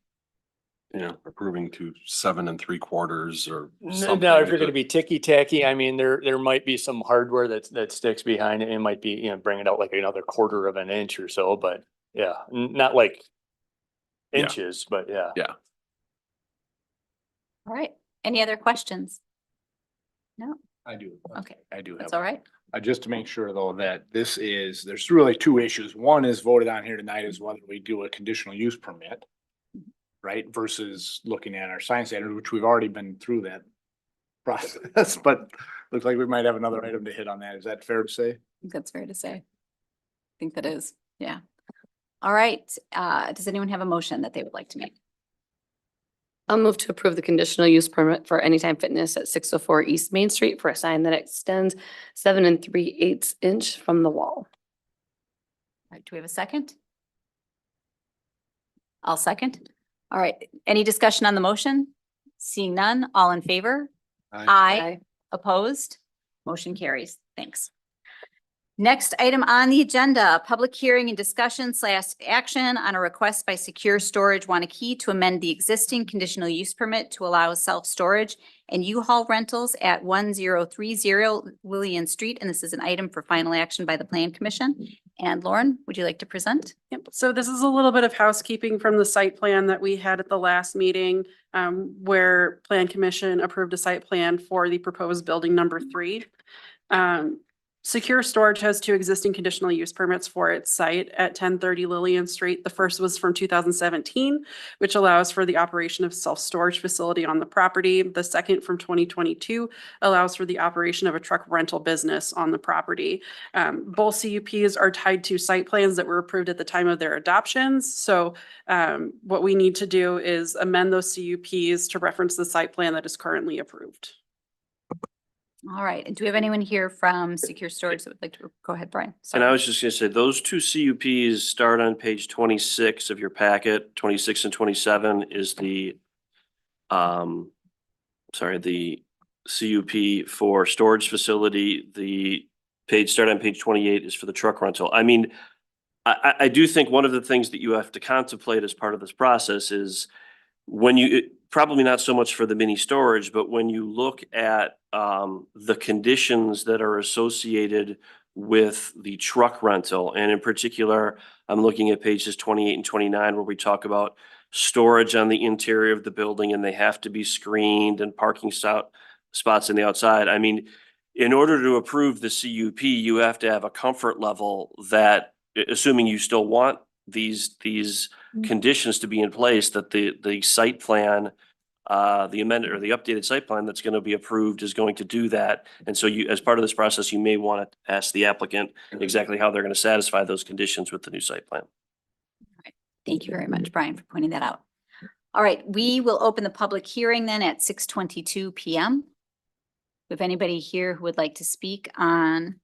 approving to 7 3/4 or something? Now, if you're gonna be ticky tacky, I mean, there might be some hardware that sticks behind it. It might be, bring it out like another 1/4 of an inch or so, but yeah, not like Yeah. inches, but yeah. Yeah. All right. Any other questions? No? I do. Okay, I do have. that's all right. Just to make sure though, that there's really 2 issues. One is voted on here tonight is whether we do a conditional use permit. Right, versus looking at our sign standard, which we've already been through that process, but looks like we might have another item to hit on that. Is that fair to say? I think that's fair to say. I think that is, yeah. All right. Does anyone have a motion that they would like to make? I'll move to approve the conditional use permit for Anytime Fitness at 604 East Main Street for a sign that extends 7 3/8 inch from the wall. All right, do we have a second? I'll second. All right, any discussion on the motion? Seeing none, all in favor? Aye. Opposed? Motion carries. Thanks. Next item on the agenda, public hearing and discussion / action on a request by Secure Storage Waunakee to amend the existing conditional use permit to allow self-storage and U-Haul rentals at 1030 William Street. And this is an item for final action by the Plan Commission. And Lauren, would you like to present? Yep. So this is a little bit of housekeeping from the site plan that we had at the last meeting, where Plan Commission approved a site plan for the proposed building number 3. Secure Storage has two existing conditional use permits for its site at 1030 Lillian Street. The first was from 2017, which allows for the operation of self-storage facility on the property. The second from 2022 allows for the operation of a truck rental business on the property. Both CUPs are tied to site plans that were approved at the time of their adoptions. So what we need to do is amend those CUPs to reference the site plan that is currently approved. All right. And do we have anyone here from Secure Storage that would like to, go ahead, Brian? And I Sorry. was just gonna say, those two CUPs start on page 26 of your packet. 26 and 27 is the the CUP for storage facility. The start on page 28 is for the truck rental. I mean, I do think one of the things that you have to contemplate as part of this process is when probably not so much for the mini storage, but when you look at the conditions that are associated with the truck rental, and in particular, I'm looking at pages 28 and 29 where we talk about storage on the interior of the building and they have to be screened and parking spots on the outside. I mean, in order to approve the CUP, you have to have a comfort level that, assuming you still want these conditions to be in place, that the site plan, the amended or the updated site plan that's going to be approved is going to do that. And so you, as part of this process, you may want to ask the applicant exactly how they're going to satisfy those conditions with the new site plan. Thank you very much, Brian, for pointing that out. All right, we will open the public hearing then at 6:22 PM. If anybody here who would like to speak on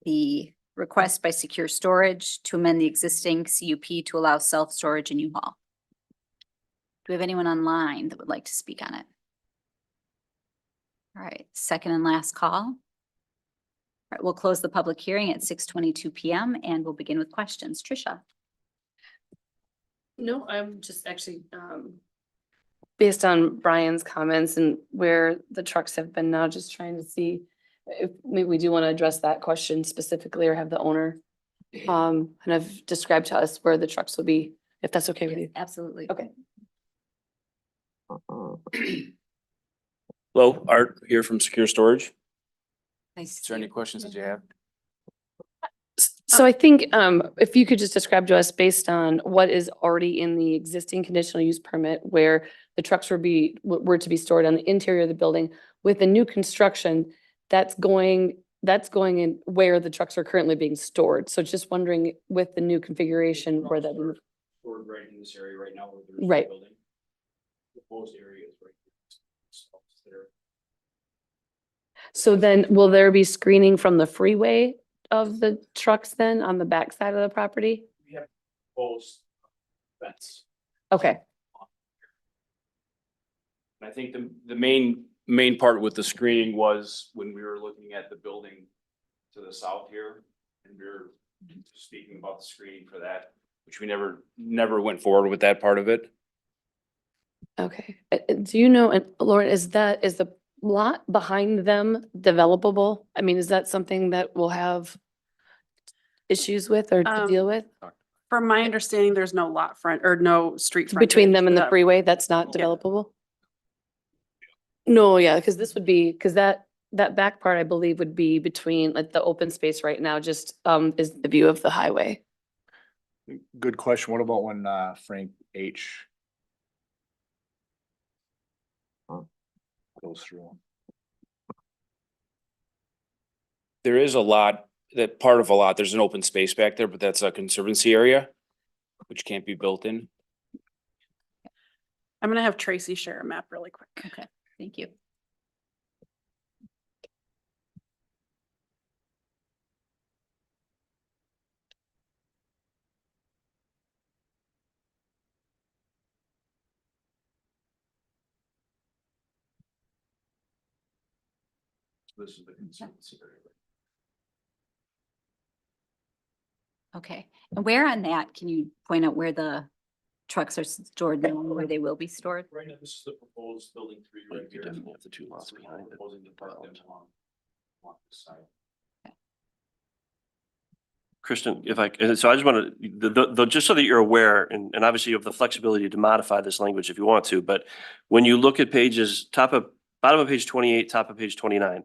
the request by Secure Storage to amend the existing CUP to allow self-storage in U-Haul. Do we have anyone online that would like to speak on it? All right, second and last call. All right, we'll close the public hearing at 6:22 PM and we'll begin with questions. Tricia. No, I'm just actually, based on Brian's comments and where the trucks have been now, just trying to see if maybe we do want to address that question specifically or have the owner kind of describe to us where the trucks will be, if that's okay with you. Absolutely. Okay. Hello, Art here from Secure Storage. Nice. Is there any questions that you have? So I think if you could just describe to us based on what is already in the existing conditional use permit where the trucks were to be stored on the interior of the building with the new construction that's going in where the trucks are currently being stored. So just wondering with the new configuration where that would. Stored right in this area right now. Where there's Right. building. The proposed area is right here. So then will there be screening from the freeway of the trucks then on the back side of the property? We have proposed fence. Okay, And I think the main part with the screening was when we were looking at the building to the south here. And we were speaking about the screening for that, which we never went forward with that part of it. okay. Do you know, and Lauren, is the lot behind them developable? I mean, is that something that we'll have issues with or to deal with? From my understanding, there's no lot front or no street front. Between them and the freeway, that's not developable? No, yeah, because this would be, because that back part, I believe, would be between like the open space right now, just is the view of the highway. Good question. What about when Frank H. goes through? There is a lot, that part of a lot, there's an open space back there, but that's a conservancy area, which can't be built in. I'm gonna have Tracy share a map really quick. Okay, thank you. This is the conservancy area. Okay, and where on that, can you point out where the trucks are stored now, and where they will be stored? Right now, this is the proposed building 3 Well, right you here. definitely have the two lots We're behind it. proposing to park them along this side. Kristen, so I just want to, just so that you're aware, and obviously you have the flexibility to modify this language if you want to, but when you look at bottom of page 28, top of page 29,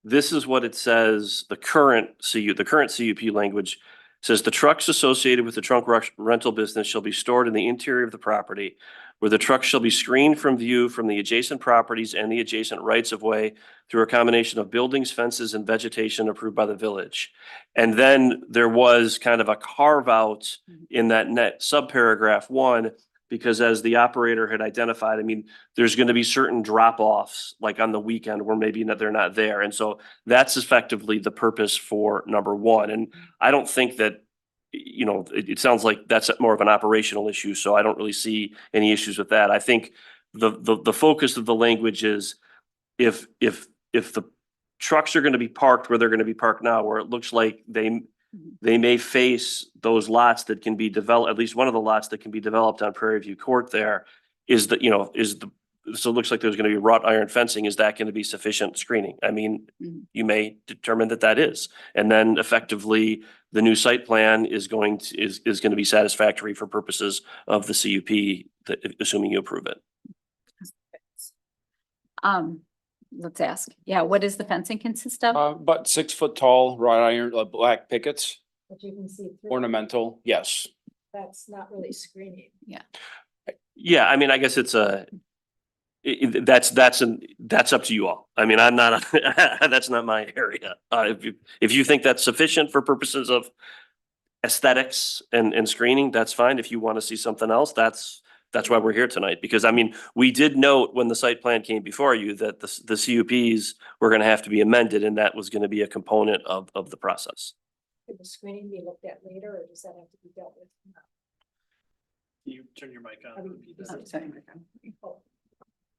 this is what it says, the current CUP language says the trucks associated with the trunk rental business shall be stored in the interior of the property, where the trucks shall be screened from view from the adjacent properties and the adjacent rights of way through a combination of buildings, fences, and vegetation approved by the village. And then there was kind of a carve out in that net subparagraph 1, because as the operator had identified, I mean, there's going to be certain drop offs like on the weekend where maybe they're not there. And so that's effectively the purpose for number 1. And I don't think that, you know, it sounds like that's more of an operational issue. So I don't really see any issues with that. I think the focus of the language is if the trucks are going to be parked where they're going to be parked now, where it looks like they may face those lots that can be developed, at least one of the lots that can be developed on Prairie View Court there, so it looks like there's going to be wrought iron fencing. Is that going to be sufficient screening? I mean, you may determine that is, and then effectively the new site plan is going to be satisfactory for purposes of the CUP, assuming you approve it. Let's ask, yeah, what does the fencing consist of? About 6 foot tall wrought iron, black pickets, But you can see through. ornamental, yes. That's not really screening. Yeah, I mean, I guess that's up to you all. I mean, I'm not, that's not my area. If you think that's sufficient for purposes of aesthetics and screening, that's fine. If you want to see something else, that's why we're here tonight. Because I mean, we did note when the site plan came before you that the CUPs were going to have to be amended, and that was going to be a component of the process. Could the screening be looked at later, or does that have to be dealt with? You turn your mic I on. mean,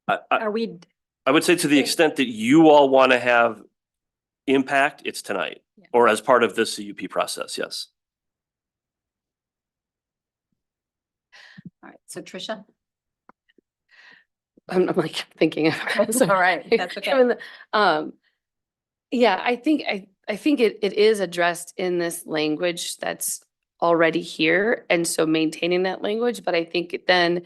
I Are we, would say to the extent that you all want to have impact, it's tonight or as part of this CUP process. Yes. All right, so Tricia? I'm like thinking. That's all right. That's okay. Yeah, I think it is addressed in this language that's already here. And so maintaining that language, but I think then,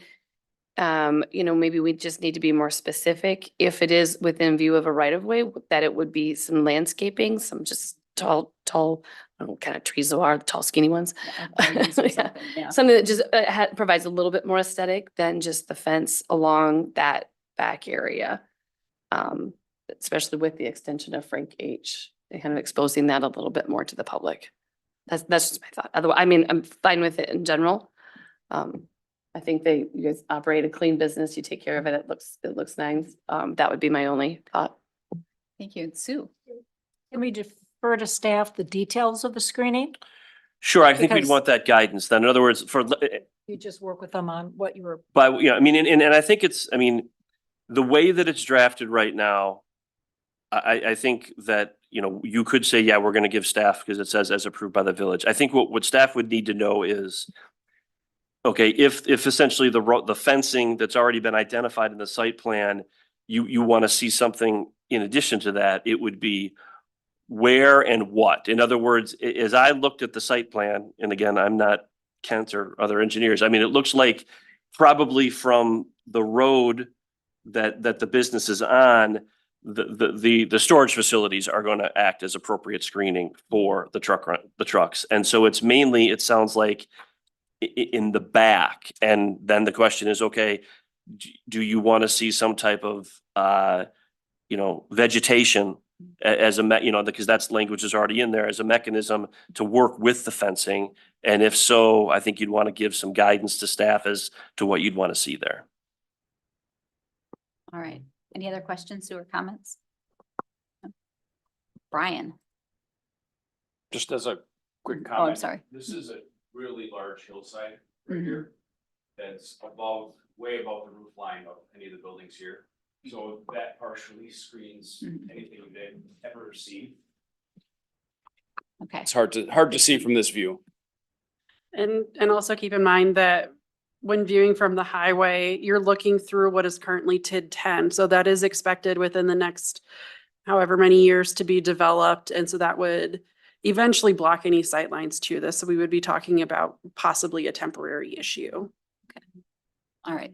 maybe we just need to be more specific. If it is within view of a right of way, that it would be some landscaping, some just tall, I don't know, kind of trees there are, the tall skinny ones. Yeah. Something that just provides a little bit more aesthetic than just the fence along that back area. Especially with the extension of Frank H, and kind of exposing that a little bit more to the public. That's just my thought. Otherwise, I mean, I'm fine with it in general. I think you guys operate a clean business. You take care of it. It looks nice. That would be my only thought. Thank you. And Sue? can we defer to staff the details of the screening? Sure, I think we'd Because- want that guidance then. In other words, You just work with them on what you were. but, I mean, and I think the way that it's drafted right now, I think that, you could say, yeah, we're going to give staff because it says as approved by the village. I think what staff would need to know is, okay, if essentially the fencing that's already been identified in the site plan, you want to see something in addition to that, it would be where and what. In other words, as I looked at the site plan, and again, I'm not Kent or other engineers, I mean, it looks like probably from the road that the business is on, the storage facilities are going to act as appropriate screening for the trucks. And so it's mainly, it sounds like in the back. And then the question is, okay, do you want to see some type of, vegetation as because that's language is already in there as a mechanism to work with the fencing. And if so, I think you'd want to give some guidance to staff as to what you'd want to see there. All right. Any other questions or comments? Brian? Just as a quick comment. Oh, I'm sorry. This is a really large hillside right Mhm. here. That's way above the roof line of any of the buildings here. So that partially screens anything you did ever see. Okay. It's hard to see from this view. And also keep in mind that when viewing from the highway, you're looking through what is currently TID 10. So that is expected within the next however many years to be developed. And so that would eventually block any sightlines to this. So we would be talking about possibly a temporary issue. All right.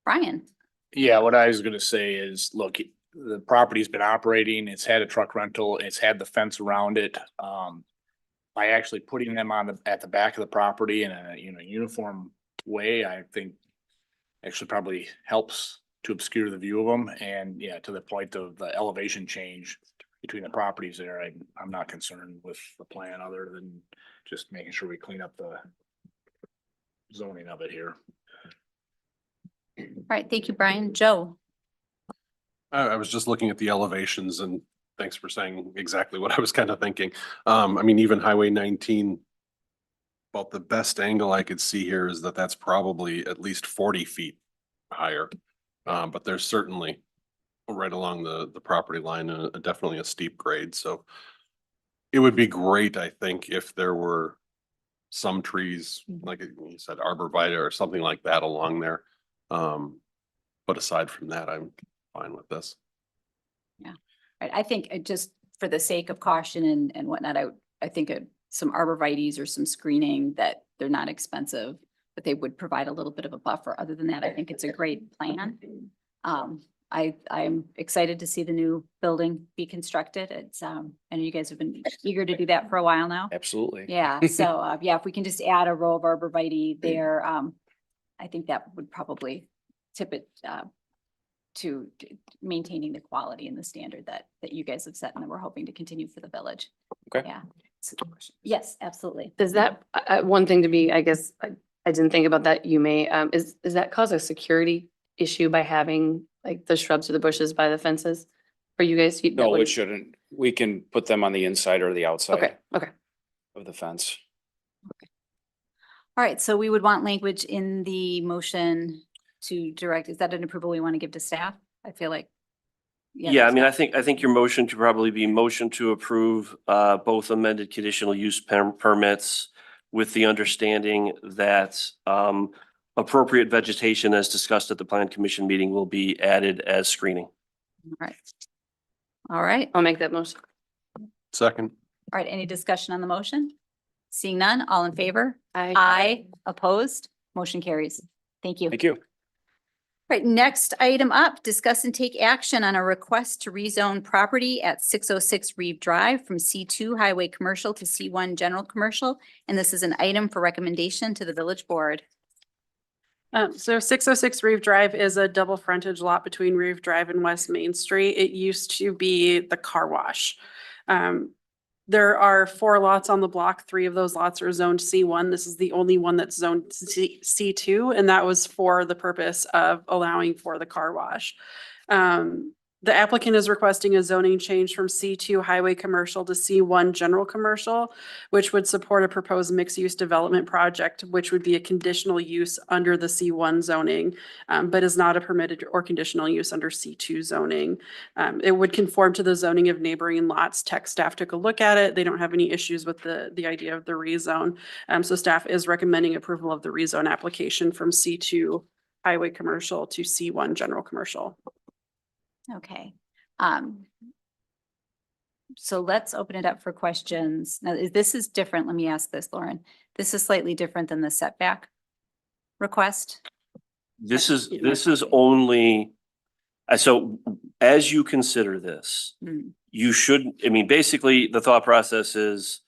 Brian? Yeah, what I was gonna say is, look, the property's been operating, it's had a truck rental, it's had the fence around it. By actually putting them at the back of the property in a, uniform way, I think actually probably helps to obscure the view of them. And yeah, to the point of the elevation change between the properties there, I'm not concerned with the plan other than just making sure we clean up the zoning of it here. All right, thank you, Brian. Joe? I was just looking at the elevations and thanks for saying exactly what I was kind of thinking. I mean, even Highway 19, about the best angle I could see here is that that's probably at least 40 feet higher. But there's certainly right along the property line, definitely a steep grade. So it would be great, I think, if there were some trees, like you said, arborvitae or something like that along there. But aside from that, I'm fine with this. Right, I think just for the sake of caution and whatnot, I think some arborvitae's or some screening that they're not expensive, but they would provide a little bit of a buffer. Other than that, I think it's a great plan. I'm excited to see the new building be constructed. It's, I know you guys have been eager to do that for a while now. Absolutely. Yeah, so, yeah, if we can just add a row of arborvitae there, I think that would probably tip it, to maintaining the quality and the standard that you guys have set and that we're hoping to continue for the village. Okay. Yeah. Yes, absolutely. Does that, one thing to be, I guess, I didn't think about that, you may, does that cause a security issue by having like the shrubs or the bushes by the fences? For you guys? No, it shouldn't. We can put them on the inside or the outside Okay. of the fence. All right, so we would want language in the motion to direct, is that an approval we want to give to staff? I feel like. Yeah, I mean, I think your motion could probably be motion to approve both amended conditional use permits with the understanding that appropriate vegetation as discussed at the plan commission meeting will be added as screening. All right. All right. I'll make that motion. Second. All right, any discussion on the motion? Seeing none, all in favor? Aye. Aye, opposed, motion carries. Thank you. Thank you. Right, next item up, discuss and take action on a request to rezone property at 606 Reeve Drive from C2 Highway Commercial to C1 General Commercial. And this is an item for recommendation to the village board. So 606 Reeve Drive is a double frontage lot between Reeve Drive and West Main Street. It used to be the car wash. There are 4 lots on the block. 3 of those lots are zoned C1. This is the only one that's zoned C2, and that was for the purpose of allowing for the car wash. The applicant is requesting a zoning change from C2 Highway Commercial to C1 General Commercial, which would support a proposed mixed-use development project, which would be a conditional use under the C1 zoning, but is not a permitted or conditional use under C2 zoning. It would conform to the zoning of neighboring lots. Tech staff took a look at it. They don't have any issues with the idea of the rezone. So staff is recommending approval of the rezone application from C2 Highway Commercial to C1 General Commercial. Okay. So let's open it up for questions. Now, this is different. Let me ask this, Lauren. This is slightly different than the setback request. This is only, so as you consider this, you should, I mean, basically the thought process is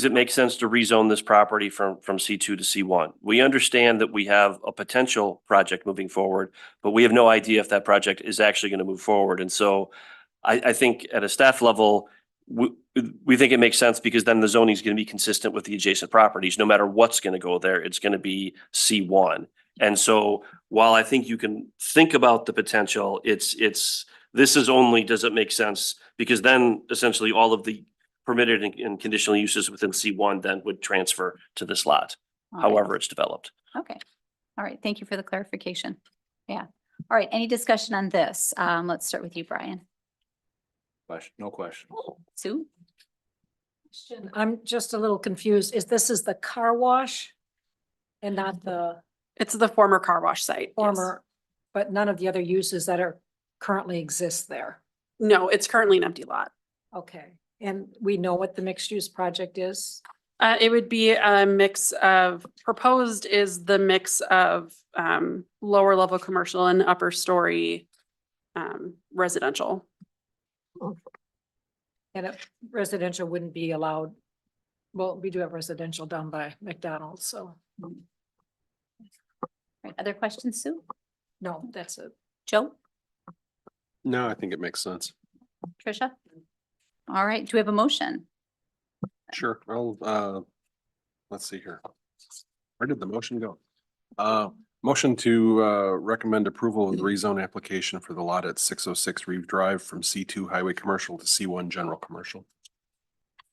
it make sense to rezone this property from C2 to C1? We understand that we have a potential project moving forward, but we have no idea if that project is actually going to move forward. And so I think at a staff level, we think it makes sense because then the zoning is going to be consistent with the adjacent properties. No matter what's going to go there, it's going to be C1. And so while I think you can think about the potential, this is only, does it make sense? Because then essentially all of the permitted and conditional uses within C1 then would transfer to this lot, All right. however it's developed. Okay. All right. Thank you for the clarification. Yeah. All right. Any discussion on this? Let's start with you, Brian. No question. Sue? I'm just a little confused. This is the car wash and not the It's the former car wash site. Yes. former, but none of the other uses that are currently exist there. No, it's currently an empty lot. Okay. And we know what the mixed use project is? It would be a mix of, proposed is the mix of lower level commercial and upper story residential. And residential wouldn't be allowed. Well, we do have residential down by McDonald's, so Right, other questions, Sue? no, that's it. Joe? No, I think it makes sense. Tricia? All right, do we have a motion? Sure. Let's see here. Where did the motion go? Motion to recommend approval of the rezone application for the lot at 606 Reeve Drive from C2 Highway Commercial to C1 General Commercial.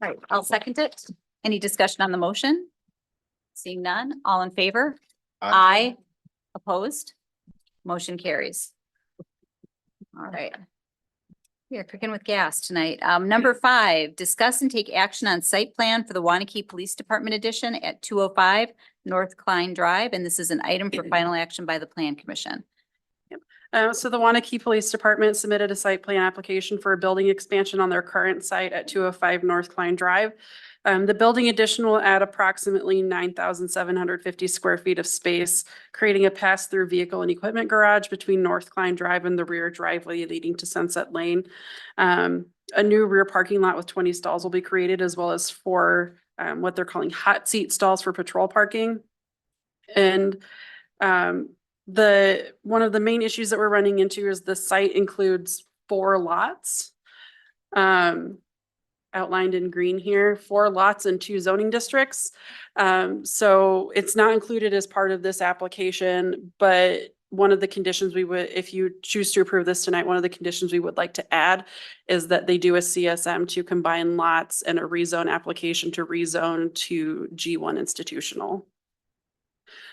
All right, I'll second it. Any discussion on the motion? Seeing none, all in favor? Aye. Opposed? Motion carries. All right. We are cooking with gas tonight. Number 5, discuss and take action on site plan for the Waunakee Police Department addition at 205 North Klein Drive. And this is an item for final action by the Plan Commission. So the Waunakee Police Department submitted a site plan application for a building expansion on their current site at 205 North Klein Drive. The building addition will add approximately 9,750 square feet of space, creating a pass-through vehicle and equipment garage between North Klein Drive and the rear driveway leading to Sunset Lane. A new rear parking lot with 20 stalls will be created, as well as 4 what they're calling hot seat stalls for patrol parking. And one of the main issues that we're running into is the site includes 4 lots. Outlined in green here, 4 lots and 2 zoning districts. So it's not included as part of this application, but one of the conditions we would, if you choose to approve this tonight, one of the conditions we would like to add is that they do a CSM to combine lots and a rezone application to rezone to G1 institutional.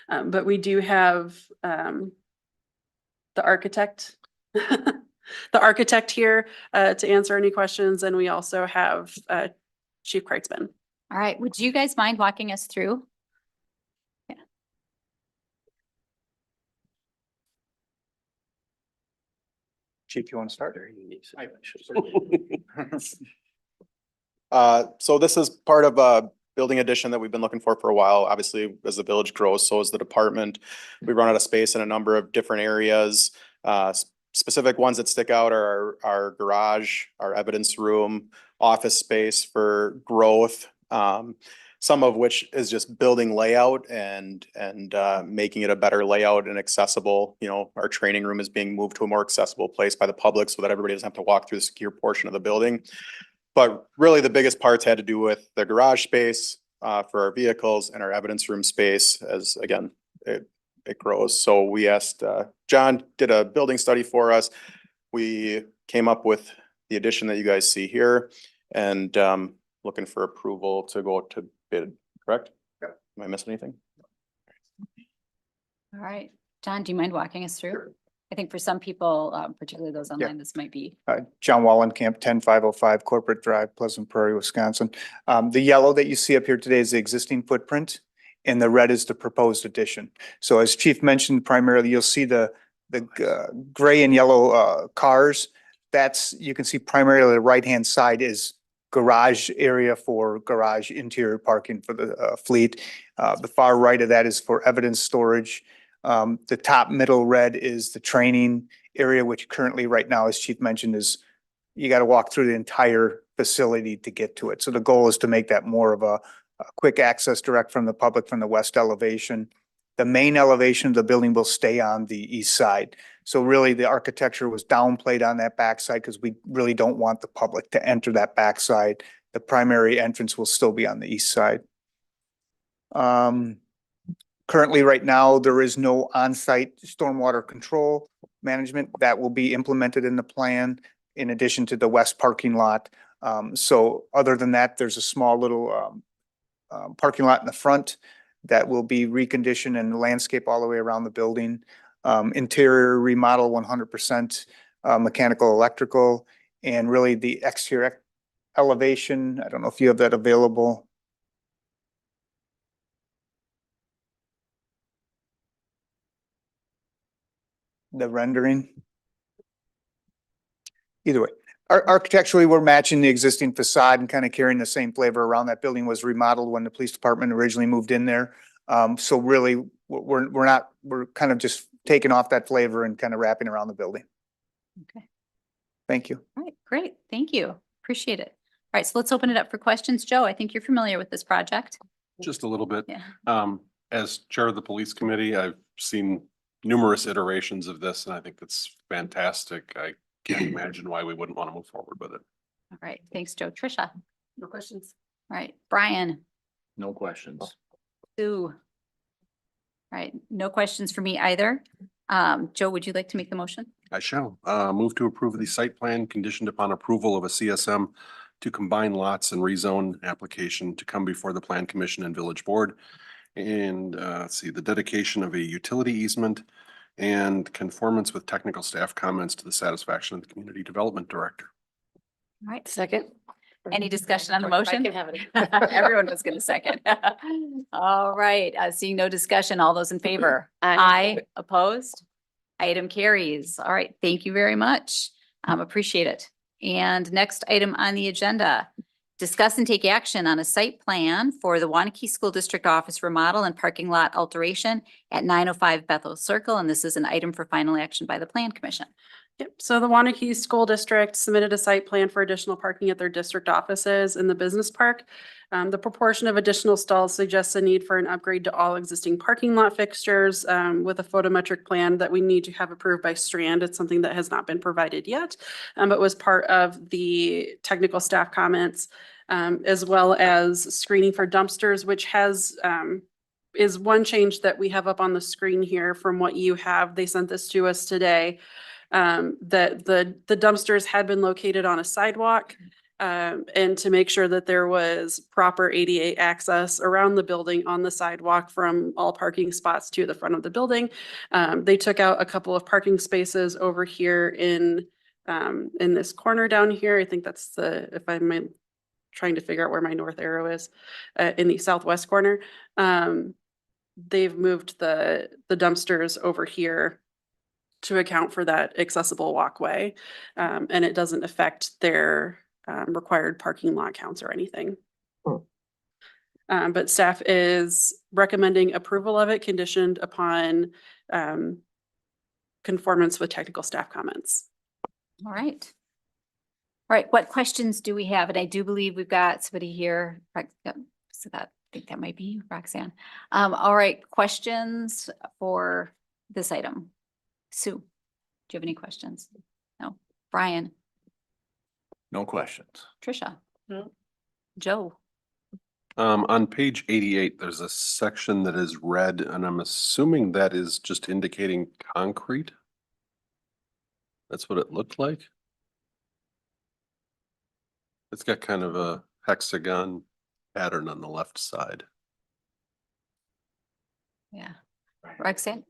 But we do have the architect here to answer any questions, and we also have Chief Kreitzman. All right, would you guys mind walking us through? Yeah. Chief, you want to start? So this is part of a building addition that we've been looking for a while. Obviously, as the village grows, so is the department. We run out of space in a number of different areas. Specific ones that stick out are our garage, our evidence room, office space for growth. Some of which is just building layout and making it a better layout and accessible. You know, our training room is being moved to a more accessible place by the public so that everybody doesn't have to walk through the secure portion of the building. But really the biggest parts had to do with the garage space for our vehicles and our evidence room space, as again, it grows. So we asked, John did a building study for us. We came up with the addition that you guys see here and looking for approval to go to bid, correct? Yeah. Am I missing anything? All right, John, do you mind walking us through? Sure. I think for some people, particularly those online, this might be. John Wallenkamp, 10505 Corporate Drive, Pleasant Prairie, Wisconsin. The yellow that you see up here today is the existing footprint, and the red is the proposed addition. So as Chief mentioned, primarily you'll see the gray and yellow cars. That's, you can see primarily the right-hand side is garage area for garage interior parking for the fleet. The far right of that is for evidence storage. The top middle red is the training area, which currently right now, as Chief mentioned, is you got to walk through the entire facility to get to it. So the goal is to make that more of a quick access direct from the public from the west elevation. The main elevation of the building will stay on the east side. So really the architecture was downplayed on that backside because we really don't want the public to enter that backside. The primary entrance will still be on the east side. Currently, right now, there is no on-site stormwater control management that will be implemented in the plan in addition to the west parking lot. So other than that, there's a small little parking lot in the front that will be reconditioned and landscape all the way around the building. Interior remodel 100%, mechanical, electrical, and really the exterior elevation. I don't know if you have that available. The rendering. Either way, architecturally, we're matching the existing facade and kind of carrying the same flavor around. That building was remodeled when the police department originally moved in there. So really, we're kind of just taking off that flavor and kind of wrapping around the building. Okay. Thank you. All right, great. Thank you. Appreciate it. All right, so let's open it up for questions. Joe, I think you're familiar with this project. Just a little bit. Yeah. As chair of the police committee, I've seen numerous iterations of this and I think it's fantastic. I can't imagine why we wouldn't want to move forward with it. All right, thanks, Joe. Trisha. No questions. All right, Brian, No questions. Sue. All right, no questions for me either. Joe, would you like to make the motion? I shall, move to approve the site plan conditioned upon approval of a CSM to combine lots and rezone application to come before the plan commission and village board. And, let's see, the dedication of a utility easement and conformance with technical staff comments to the satisfaction of the community development director. All right, Second. any discussion on the I motion? can have it. Everyone was going to second. All right, seeing no discussion, all those in favor? Aye. Opposed? Item carries. All right, thank you very much. Appreciate it. And next item on the agenda, discuss and take action on a site plan for the Waunakee School District Office remodel and parking lot alteration at 905 Bethel Circle. And this is an item for final action by the Plan Commission. Yep, so the Waunakee School District submitted a site plan for additional parking at their district offices in the business park. The proportion of additional stalls suggests a need for an upgrade to all existing parking lot fixtures with a photometric plan that we need to have approved by Strand. It's something that has not been provided yet, but was part of the technical staff comments, as well as screening for dumpsters, which has is one change that we have up on the screen here from what you have. They sent this to us today. That the dumpsters had been located on a sidewalk, and to make sure that there was proper ADA access around the building on the sidewalk from all parking spots to the front of the building. They took out a couple of parking spaces over here in this corner down here. I think that's if I'm trying to figure out where my north arrow is, in the southwest corner. They've moved the dumpsters over here to account for that accessible walkway. And it doesn't affect their required parking lot counts or anything. But staff is recommending approval of it conditioned upon conformance with technical staff comments. All right. All right, what questions do we have? And I do believe we've got somebody here. Yep, so I think that might be you, Roxanne. All right, questions for this item? Sue, do you have any questions? No. Brian? No questions. Trisha? No. Joe? On page 88, there's a section that is red and I'm assuming that is just indicating concrete. That's what it looked like. It's got kind of a hexagon pattern on the left side. Yeah. Roxanne?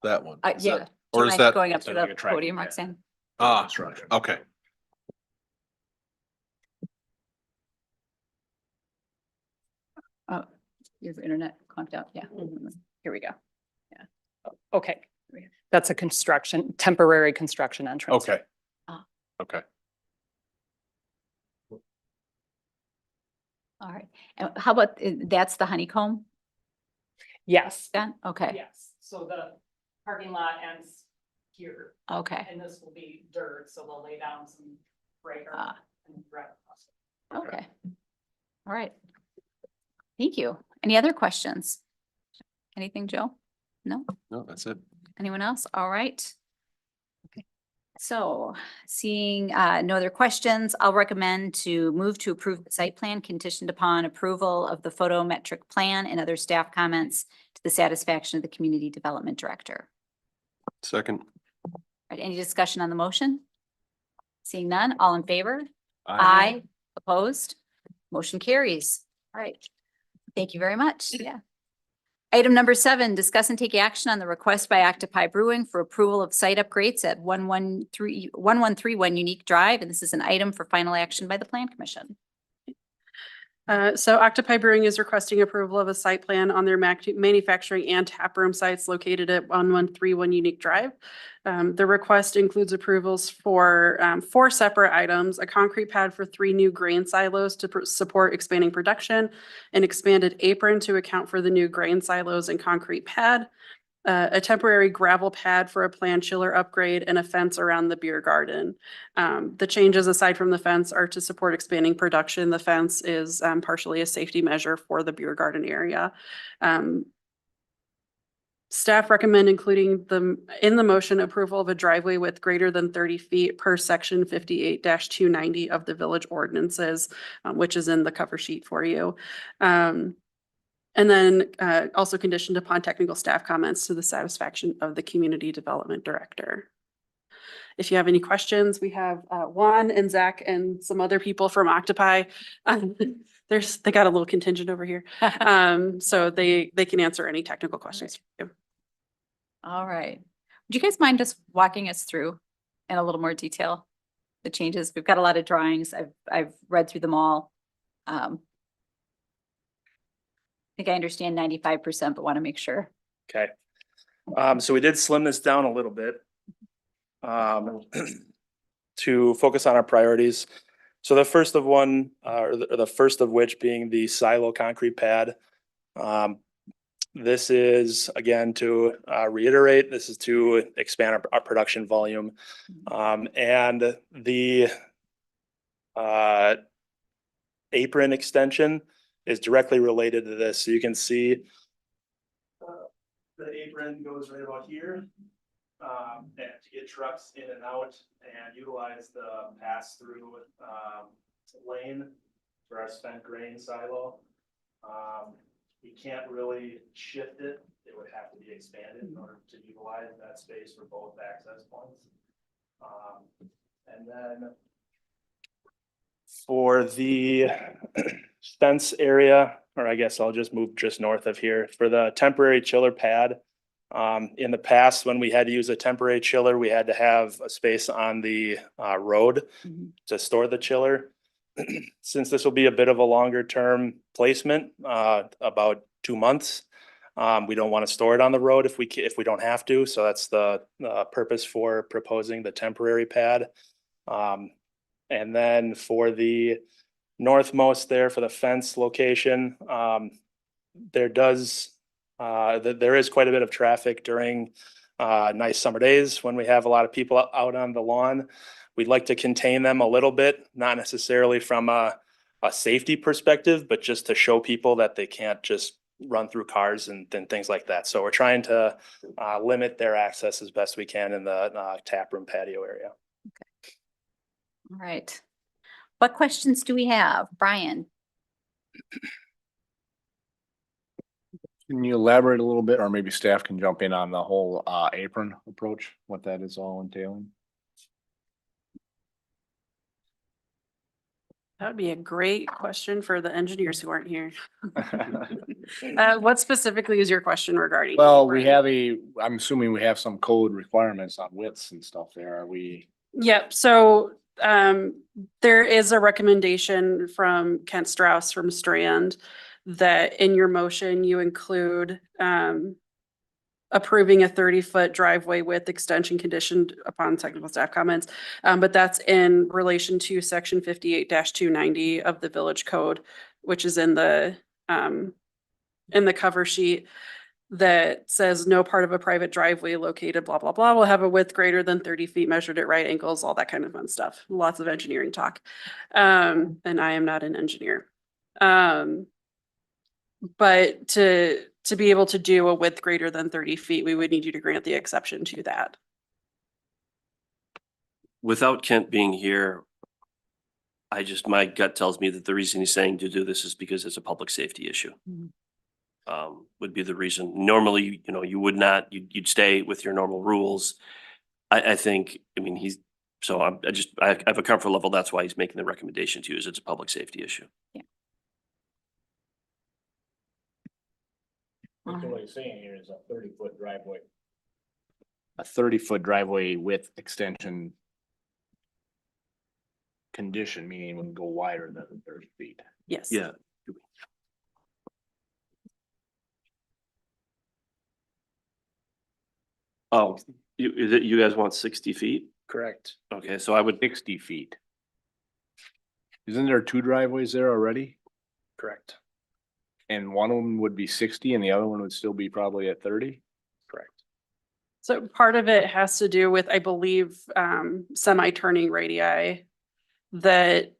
That one. Is Yeah. that- Do you Or is mind that? going up to Sounds like the a tracking podium, pad. Roxanne? Ah, Construction. okay. Oh, your internet clumped out. Yeah. Here we go. Okay, that's a temporary construction entrance. Okay. Ah. Okay. All right. And how about, that's the honeycomb Yes, then? Okay. yes. So the parking lot ends here Okay. and this will be dirt, so they'll lay down some breaker Ah. and drive across it. Okay. All right. Thank you. Any other questions? Anything, Joe? No? No, that's it. Anyone else? All right. Okay. So seeing no other questions, I'll recommend to move to approve the site plan conditioned upon approval of the photometric plan and other staff comments to the satisfaction of the community development director. Second. All right, any discussion on the motion? Seeing none, all in favor? Aye. Opposed? Motion carries. All right. Thank you very much. Yeah. Item number 7, discuss and take action on the request by Octopi Brewing for approval of site upgrades at 1131 Unique Drive. And this is an item for final action by the Plan Commission. So Octopi Brewing is requesting approval of a site plan on their manufacturing and taproom sites located at 1131 Unique Drive. The request includes approvals for 4 separate items: a concrete pad for 3 new grain silos to support expanding production, an expanded apron to account for the new grain silos and concrete pad, a temporary gravel pad for a planned chiller upgrade, and a fence around the beer garden. The changes aside from the fence are to support expanding production. The fence is partially a safety measure for the beer garden area. Staff recommend including in the motion approval of a driveway width greater than 30 feet per section 58-290 of the village ordinances, which is in the cover sheet for you. And then also conditioned upon technical staff comments to the satisfaction of the community development director. If you have any questions, we have Juan and Zach and some other people from Octopi. They got a little contingent over here. So they can answer any technical questions. All right. Would you guys mind just walking us through in a little more detail the changes? We've got a lot of drawings. I've read through them all. I think I understand 95%, but want to make sure. Okay. So we did slim this down a little bit to focus on our priorities. So the first of the first of which being the silo concrete pad. This is, again, to reiterate, this is to expand our production volume. And the apron extension is directly related to this. So you can see the apron goes right about here. And to get trucks in and out and utilize the pass-through lane for our spent grain silo. We can't really shift it. It would have to be expanded in order to utilize that space for both access points. And then for the fence area, or I guess I'll just move just north of here, for the temporary chiller pad. In the past, when we had to use a temporary chiller, we had to have a space on the road to store the chiller. Since this will be a bit of a longer term placement, about 2 months, we don't want to store it on the road if we don't have to. So that's the purpose for proposing the temporary pad. And then for the northmost there, for the fence location, there is quite a bit of traffic during nice summer days when we have a lot of people out on the lawn. We'd like to contain them a little bit, not necessarily from a safety perspective, but just to show people that they can't just run through cars and things like that. So we're trying to limit their access as best we can in the tap room patio area. Okay. All right. What questions do we have? Brian? Can you elaborate a little bit, or maybe staff can jump in on the whole apron approach, what that is all entailing? That would be a great question for the engineers who aren't here. What specifically is your question regarding? Well, I'm assuming we have some code requirements on widths and stuff there. Are we? Yep. So there is a recommendation from Kent Strauss from Strand that in your motion you include approving a 30-foot driveway width extension conditioned upon technical staff comments. But that's in relation to section 58-290 of the village code, which is in the cover sheet, that says no part of a private driveway located blah, blah, blah will have a width greater than 30 feet measured at right angles, all that kind of fun stuff. Lots of engineering talk. And I am not an engineer. But to be able to do a width greater than 30 feet, we would need you to grant the exception to that. Without Kent being here, my gut tells me that the reason he's saying to do this is because it's a public safety issue. Would be the reason. Normally, you would not, you'd stay with your normal rules. I think, I have a comfort level. That's why he's making the recommendation to you, is it's a public safety issue. Yeah. What he's saying here is a 30-foot driveway. A 30-foot driveway width extension condition, meaning it would go wider than 30 feet. Yes. Yeah. Oh, you guys want 60 feet? Correct. Okay, so I would, 60 feet. Isn't there 2 driveways there already? Correct. And one of them would be 60 and the other one would still be probably at 30? Correct. So part of it has to do with, I believe, semi-turning radii, that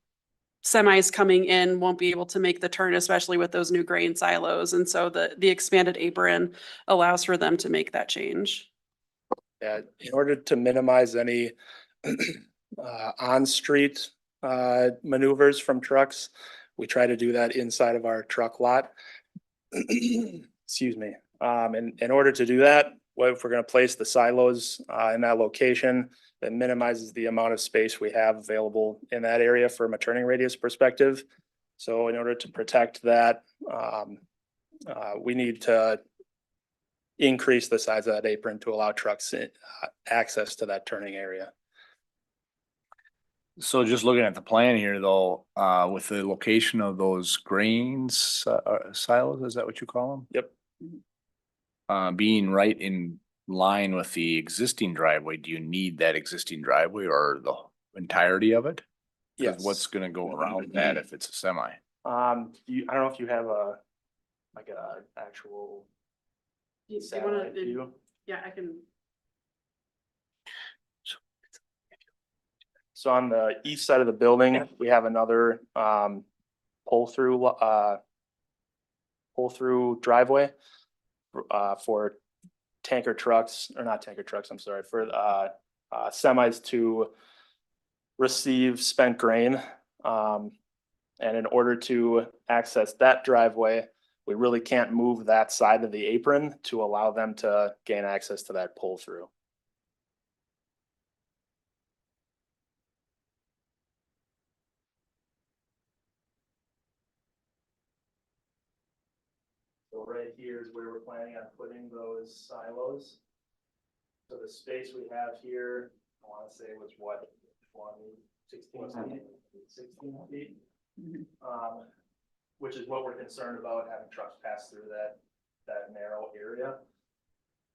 semis coming in won't be able to make the turn, especially with those new grain silos. And so the expanded apron allows for them to make that change. Yeah, in order to minimize any on-street maneuvers from trucks, we try to do that inside of our truck lot. Excuse me. And in order to do that, if we're gonna place the silos in that location, that minimizes the amount of space we have available in that area from a turning radius perspective. So in order to protect that, we need to increase the size of that apron to allow trucks access to that turning area. So just looking at the plan here though, with the location of those grains silos, is that what you call them? Yep. Being right in line with the existing driveway, do you need that existing driveway or the entirety of it? 'Cause Yes. what's gonna go around that if it's a semi? I don't know if you have like a actual Do you satellite wanna- view. Yeah, I can. So on the east side of the building, we have another pull through driveway for tanker trucks, or not tanker trucks, I'm sorry, for semis to receive spent grain. And in order to access that driveway, we really can't move that side of the apron to allow them to gain access to that pull through. So right here is where we're planning on putting those silos. So the space we have here, I want to say was what, 16 feet? Which is what we're concerned about, having trucks pass through that narrow area.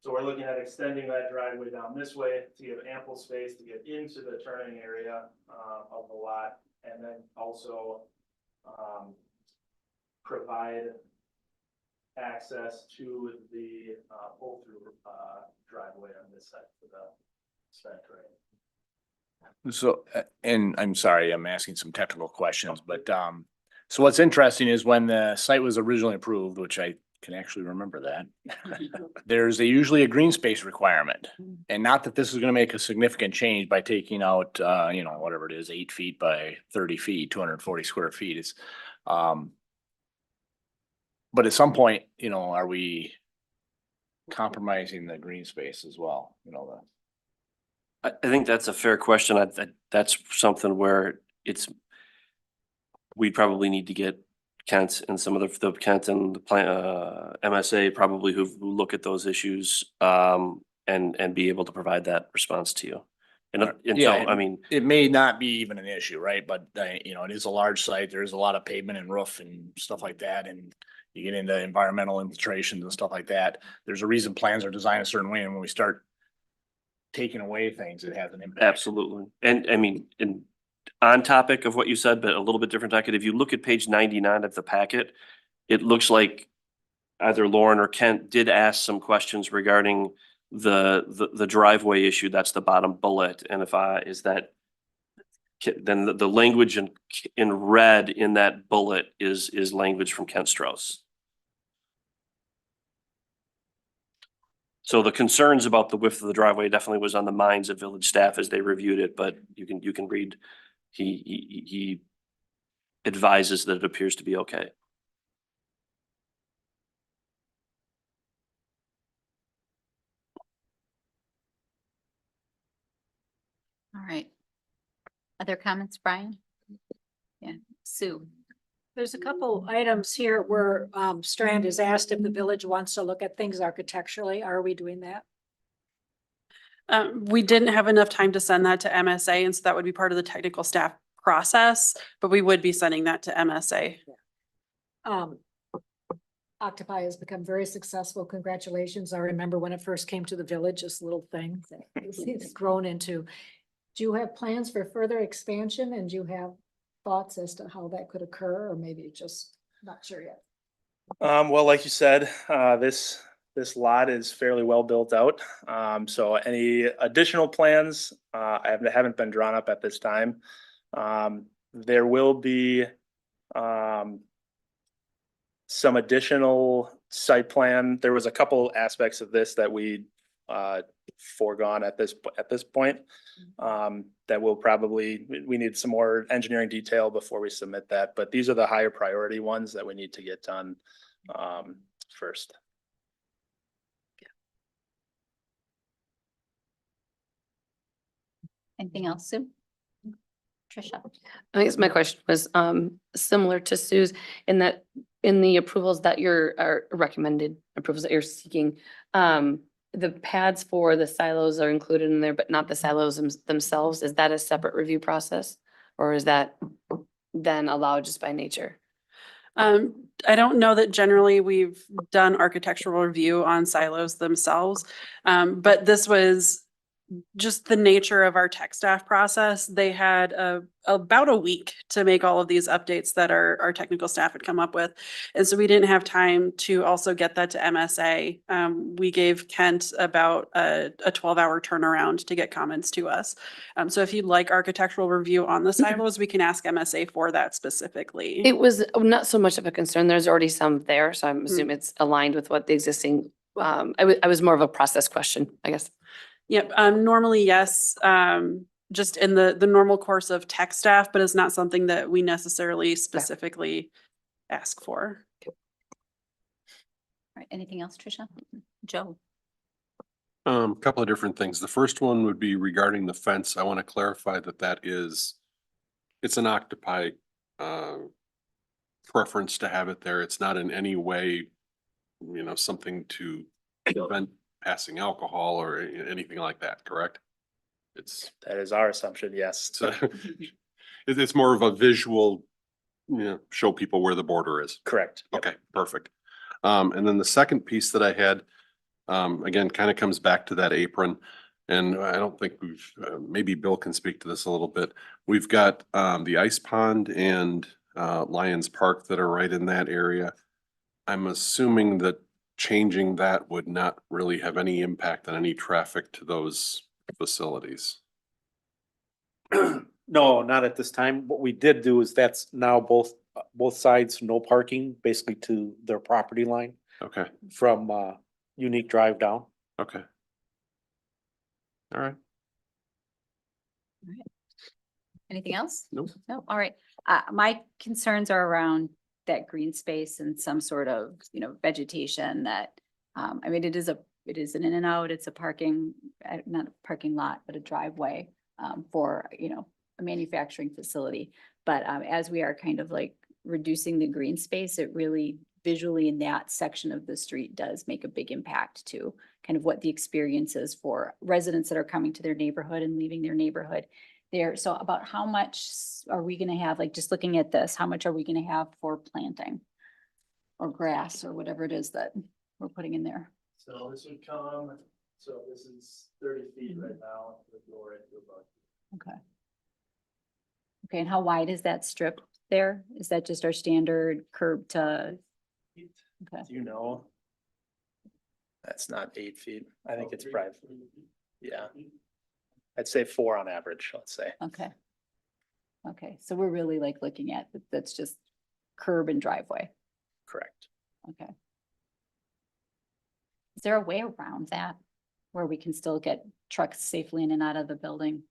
So we're looking at extending that driveway down this way to give ample space to get into the turning area of the lot, and then also provide access to the pull-through driveway on this side for the spec drain. So, and I'm sorry, I'm asking some technical questions, but, so what's interesting is when the site was originally approved, which I can actually remember that, there's usually a green space requirement. And not that this is gonna make a significant change by taking out, whatever it is, 8 feet by 30 feet, 240 square feet. It's, but at some point, are we compromising the green space as well? I think that's a fair question. That's something where we'd probably need to get Kent and some of the Kent and the plan, MSA probably who look at those issues, and be able to provide that response to you. And Yeah, so, I mean, it may not be even an issue, right? But, it is a large site. There's a lot of pavement and roof and stuff like that. And you get into environmental infiltrations and stuff like that. There's a reason plans are designed a certain way. And when we start taking away things, it has an impact. absolutely. And I mean, on topic of what you said, but a little bit different topic. If you look at page 99 of the packet, it looks like either Lauren or Kent did ask some questions regarding the driveway issue. That's the bottom bullet. And then the language in red in that bullet is language from Kent Strauss. So the concerns about the width of the driveway definitely was on the minds of village staff as they reviewed it, but you can read, he advises that it appears to be okay. All right. Other comments, Brian? Yeah, Sue. There's a couple items here where Strand has asked if the village wants to look at things architecturally. Are we doing that? We didn't have enough time to send that to MSA, and so that would be part of the technical staff process, but we would be sending that to MSA. Octopi has become very successful. Congratulations. I remember when it first came to the village, this little thing that it's grown into. Do you have plans for further expansion, and do you have thoughts as to how that could occur, or maybe just not sure yet? Well, like you said, this this lot is fairly well built out. So any additional plans, haven't been drawn up at this time. There will be, some additional site plan. There was a couple aspects of this that we, foregone at this point. That will probably, we need some more engineering detail before we submit that, but these are the higher priority ones that we need to get done, first. Anything else, Sue? Tricia? I guess my question was similar to Sue's in that in the approvals that are recommended approvals that you're seeking, the pads for the silos are included in there, but not the silos themselves. Is that a separate review process? Or is that then allowed just by nature? I don't know that generally we've done architectural review on silos themselves, but this was just the nature of our tech staff process. They had about a week to make all of these updates that our technical staff had come up with. And so we didn't have time to also get that to MSA. We gave Kent about a 12-hour turnaround to get comments to us. So if you'd like architectural review on the silos, we can ask MSA for that specifically. It was not so much of a concern. There's already some there, so I'm assuming it's aligned with what the existing, I was more of a process question, I guess. Yep, normally, yes, just in the normal course of tech staff, but it's not something that we necessarily specifically ask for. All right, anything else, Tricia? Joe? Couple of different things. The first one would be regarding the fence. I want to clarify that it's an octopi preference to have it there. It's not in any way, something to prevent passing alcohol or anything like that, correct? That is our assumption, yes. So it's more of a visual, show people where the border is. Correct. Okay, perfect. And then the second piece that I had, again, kind of comes back to that apron. And I don't think maybe Bill can speak to this a little bit. We've got the ice pond and Lions Park that are right in that area. I'm assuming that changing that would not really have any impact on any traffic to those facilities. No, not at this time. What we did do is that's now both sides, no parking, basically to their property line Okay, from Unique Drive down. okay. All right. Anything else? Nope. No, all right. My concerns are around that green space and some sort of, vegetation that, I mean, it is an in and out, it's a parking, not a parking lot, but a driveway, for, a manufacturing facility. But, as we are kind of like reducing the green space, it really visually in that section of the street does make a big impact to kind of what the experience is for residents that are coming to their neighborhood and leaving their neighborhood there. So about how much are we gonna have, like just looking at this, how much are we gonna have for planting? Or grass or whatever it is that we're putting in there? So this would come, so this is 30 feet right now, would go right to about. Okay. Okay, and how wide is that strip there? Is that just our standard curb to? Okay. Do you know? That's not 8 feet. I think it's probably, yeah. I'd say 4 on average, let's say. Okay. Okay, so we're really like looking at, that's just curb and driveway. Correct. Okay. Is there a way around that where we can still get trucks safely in and out of the building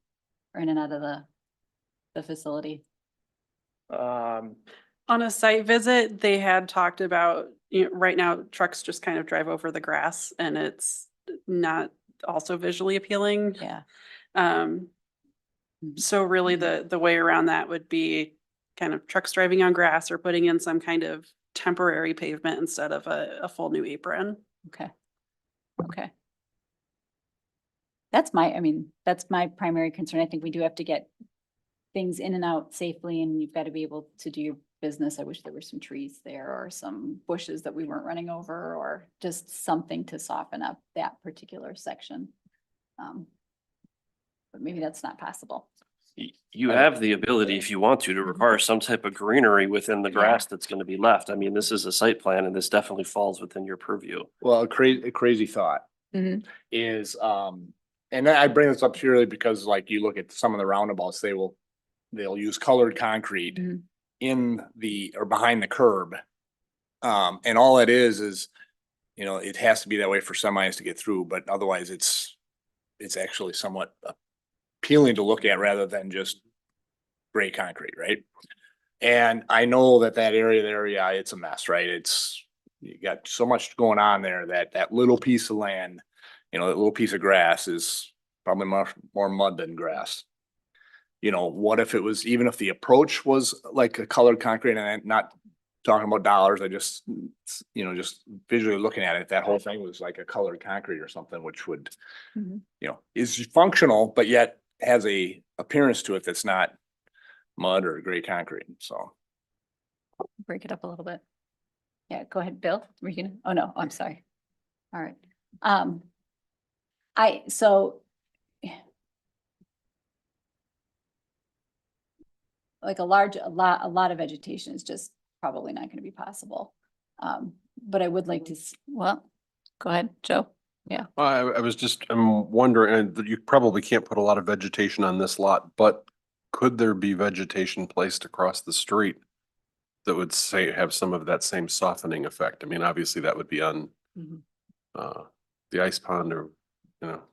or in and out of the facility? On a site visit, they had talked about, right now trucks just kind of drive over the grass and it's not also visually appealing. Yeah. So really the way around that would be kind of trucks driving on grass or putting in some kind of temporary pavement instead of a full new apron. Okay. Okay. That's my primary concern. I think we do have to get things in and out safely and you've got to be able to do your business. I wish there were some trees there or some bushes that we weren't running over or just something to soften up that particular section. But maybe that's not possible. You have the ability, if you want to require some type of greenery within the grass that's gonna be left. I mean, this is a site plan and this definitely falls within your purview. Well, a crazy thought Mhm. is, and I bring this up purely because like you look at some of the roundabouts, they'll use colored concrete Mhm. in the, or behind the curb. And all it is, you know, it has to be that way for semis to get through, but otherwise it's actually somewhat appealing to look at rather than just gray concrete, right? And I know that area there, yeah, it's a mess, right? You got so much going on there that little piece of land, you know, that little piece of grass is probably much more mud than grass. You know, what if it was, even if the approach was like a colored concrete, and I'm not talking about dollars, I just, you know, just visually looking at it, that whole thing was like a colored concrete or something, which would, Mhm. you know, is functional, but yet has a appearance to it that's not mud or gray concrete, so. Break it up a little bit. Yeah, go ahead, Bill. Were you gonna, oh no, I'm sorry. All right. So like a lot of vegetation is just probably not gonna be possible. But I would like to, well, go ahead, Joe. Yeah. I was just, I'm wondering, and you probably can't put a lot of vegetation on this lot, but could there be vegetation placed across the street that would say, have some of that same softening effect? I mean, obviously that would be on Mhm. the ice pond or, you know,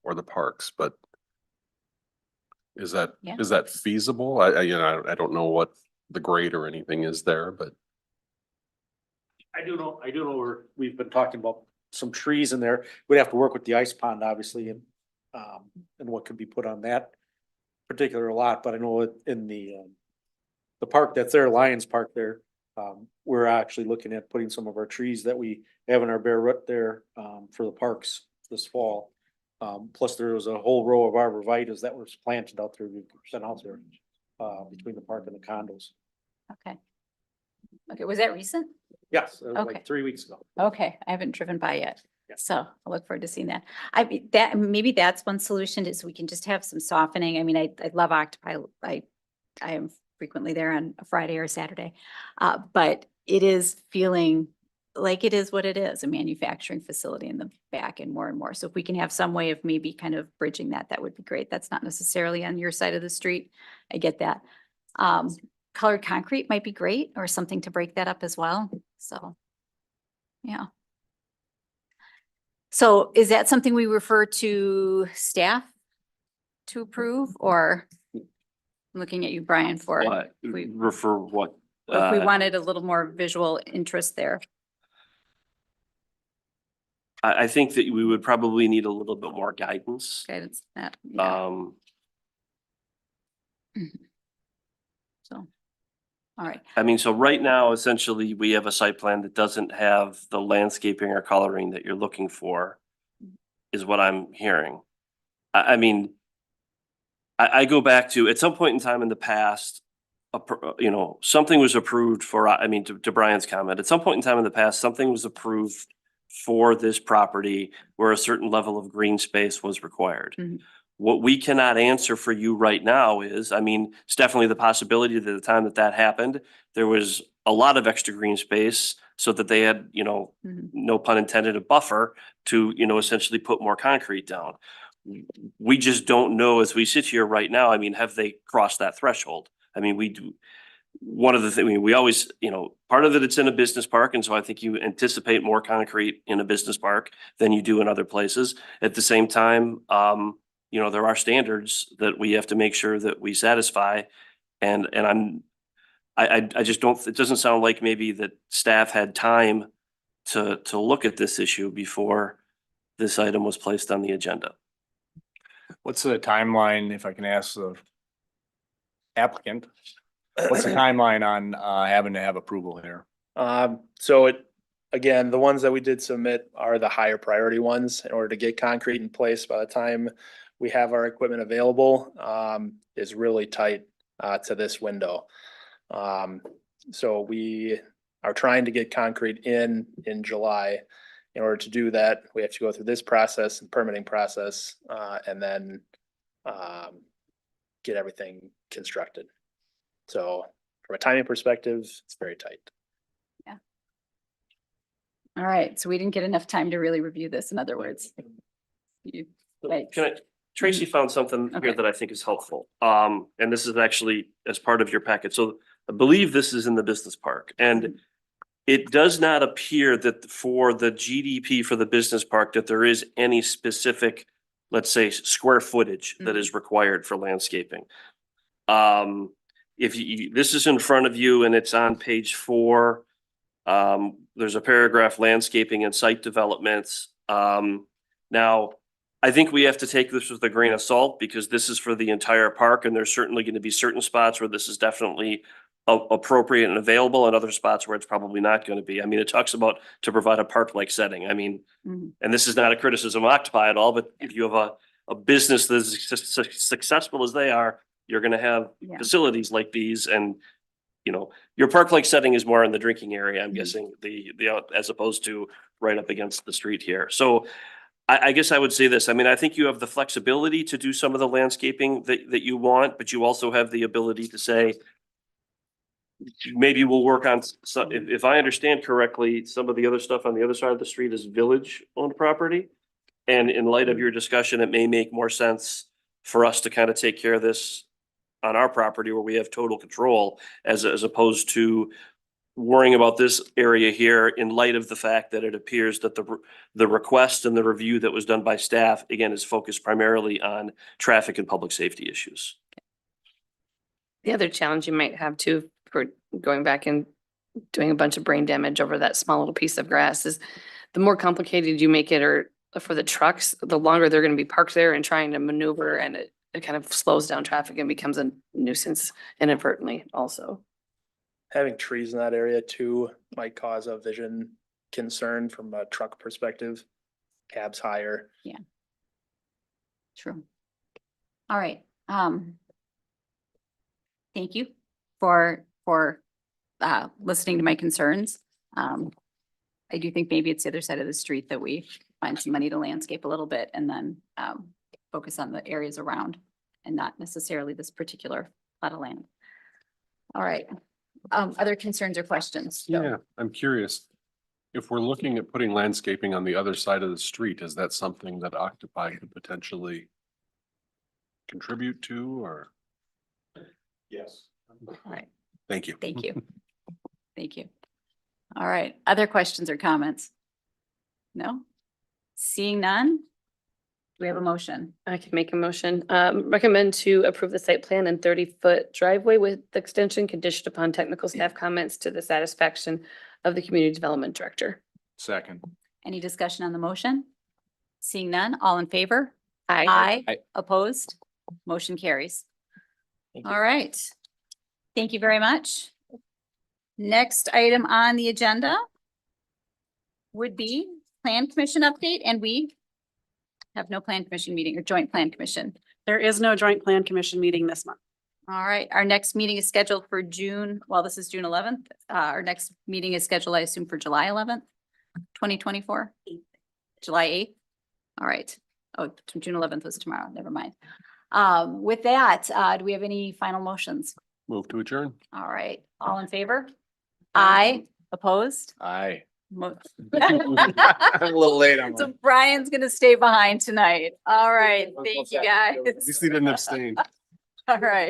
or the parks, but is that, Yeah. is that feasible? You know, I don't know what the grade or anything is there, but I do know we've been talking about some trees in there. We'd have to work with the ice pond, obviously, and what could be put on that particular lot, but I know in the park that's there, Lions Park there, we're actually looking at putting some of our trees that we have in our bare root there, for the parks this fall. Plus there was a whole row of arborvitaes that was planted out there, we sent out there, between the park and the condos. Okay. Okay, was that recent? Yes, it was Okay. like 3 weeks ago. Okay, I haven't driven by yet, Yeah. so I look forward to seeing that. That, maybe that's one solution is we can just have some softening. I mean, I love Octopi. I am frequently there on a Friday or a Saturday. But it is feeling like it is what it is, a manufacturing facility in the back and more. So if we can have some way of maybe kind of bridging that, that would be great. That's not necessarily on your side of the street. I get that. Colored concrete might be great or something to break that up as well. So, yeah. So is that something we refer to staff to approve or I'm looking at you, Brian, for But we- refer what? if we wanted a little more visual interest there? I think that we would probably need a little bit more guidance. Guidance, that, yeah. So, all right. I mean, so right now, essentially, we have a site plan that doesn't have the landscaping or coloring that you're looking for, is what I'm hearing. I mean, I go back to, at some point in time in the past, you know, something was approved for, I mean, to Brian's comment, at some point in time in the past, something was approved for this property where a certain level of green space was required. Mhm. What we cannot answer for you right now is, I mean, it's definitely the possibility that at the time that that happened, there was a lot of extra green space so that they had, you know, Mhm. no pun intended, a buffer to, you know, essentially put more concrete down. We just don't know as we sit here right now. I mean, have they crossed that threshold? I mean, we do. One of the things, we always, you know, part of it, it's in a business park. And so I think you anticipate more concrete in a business park than you do in other places. At the same time, you know, there are standards that we have to make sure that we satisfy. And I just don't, it doesn't sound like maybe that staff had time to look at this issue before this item was placed on the agenda. What's the timeline, if I can ask the applicant? What's the timeline on having to have approval here? So again, the ones that we did submit are the higher priority ones in order to get concrete in place by the time we have our equipment available, is really tight, to this window. So we are trying to get concrete in July. In order to do that, we have to go through this process and permitting process, and then, get everything constructed. So from a timing perspective, it's very tight. All right, so we didn't get enough time to really review this, in other words. Right. Tracy found something Okay. here that I think is helpful. And this is actually as part of your packet. So I believe this is in the business park, and it does not appear that for the GDP for the business park, that there is any specific, let's say, square footage that is required for landscaping. If you, this is in front of you and it's on page 4. There's a paragraph, landscaping and site developments. Now, I think we have to take this with a grain of salt because this is for the entire park, and there's certainly going to be certain spots where this is definitely appropriate and available, and other spots where it's probably not going to be. I mean, it talks about to provide a park-like setting. I mean, and this is not a criticism of Octopi at all, but if you have a business that's successful as they are, you're going to have facilities like these, and you know, your park-like setting is more in the drinking area, I'm guessing, as opposed to right up against the street here. So I guess I would say this. I mean, I think you have the flexibility to do some of the landscaping that you want, but you also have the ability to say, maybe we'll work on, if I understand correctly, some of the other stuff on the other side of the street is village-owned property. And in light of your discussion, it may make more sense for us to kind of take care of this on our property where we have total control, as opposed to worrying about this area here in light of the fact that it appears that the request and the review that was done by staff, again, is focused primarily on traffic and public safety issues. The other challenge you might have too, for going back and doing a bunch of brain damage over that small little piece of grass, is the more complicated you make it, or for the trucks, the longer they're going to be parked there and trying to maneuver, and it kind of slows down traffic and becomes a nuisance inadvertently also. Having trees in that area too might cause a vision concern from a truck perspective. Cabs higher. Yeah. True. All right. Thank you for listening to my concerns. I do think maybe it's the other side of the street that we find some money to landscape a little bit and then focus on the areas around and not necessarily this particular plot of land. All right. Other concerns or questions? Yeah, I'm curious. If we're looking at putting landscaping on the other side of the street, is that something that Octopi could potentially contribute to, or? Yes. All right. Thank you. Thank you. Thank you. All right. Other questions or comments? No? Seeing none? Do we have a motion? I can make a motion. Recommend to approve the site plan and 30-foot driveway with extension conditioned upon technical staff comments to the satisfaction of the community development director. Second. Any discussion on the motion? Seeing none, all in favor? Aye. Aye. Opposed? Motion carries. All right. Thank you very much. Next item on the agenda would be Plan Commission update, and we have no Plan Commission meeting or Joint Plan Commission. There is no Joint Plan Commission meeting this month. All right, our next meeting is scheduled for June, well, this is June 11th. Our next meeting is scheduled, I assume, for July 11th, 2024. July 8th. All right. Oh, June 11th was tomorrow. Never mind. With that, do we have any final motions? Move to adjourn. All right, all in favor? Aye. Opposed? Aye. Mo- I'm a little late on So Brian's gonna stay behind tonight. All right, thank you guys. At least he didn't abstain. All right.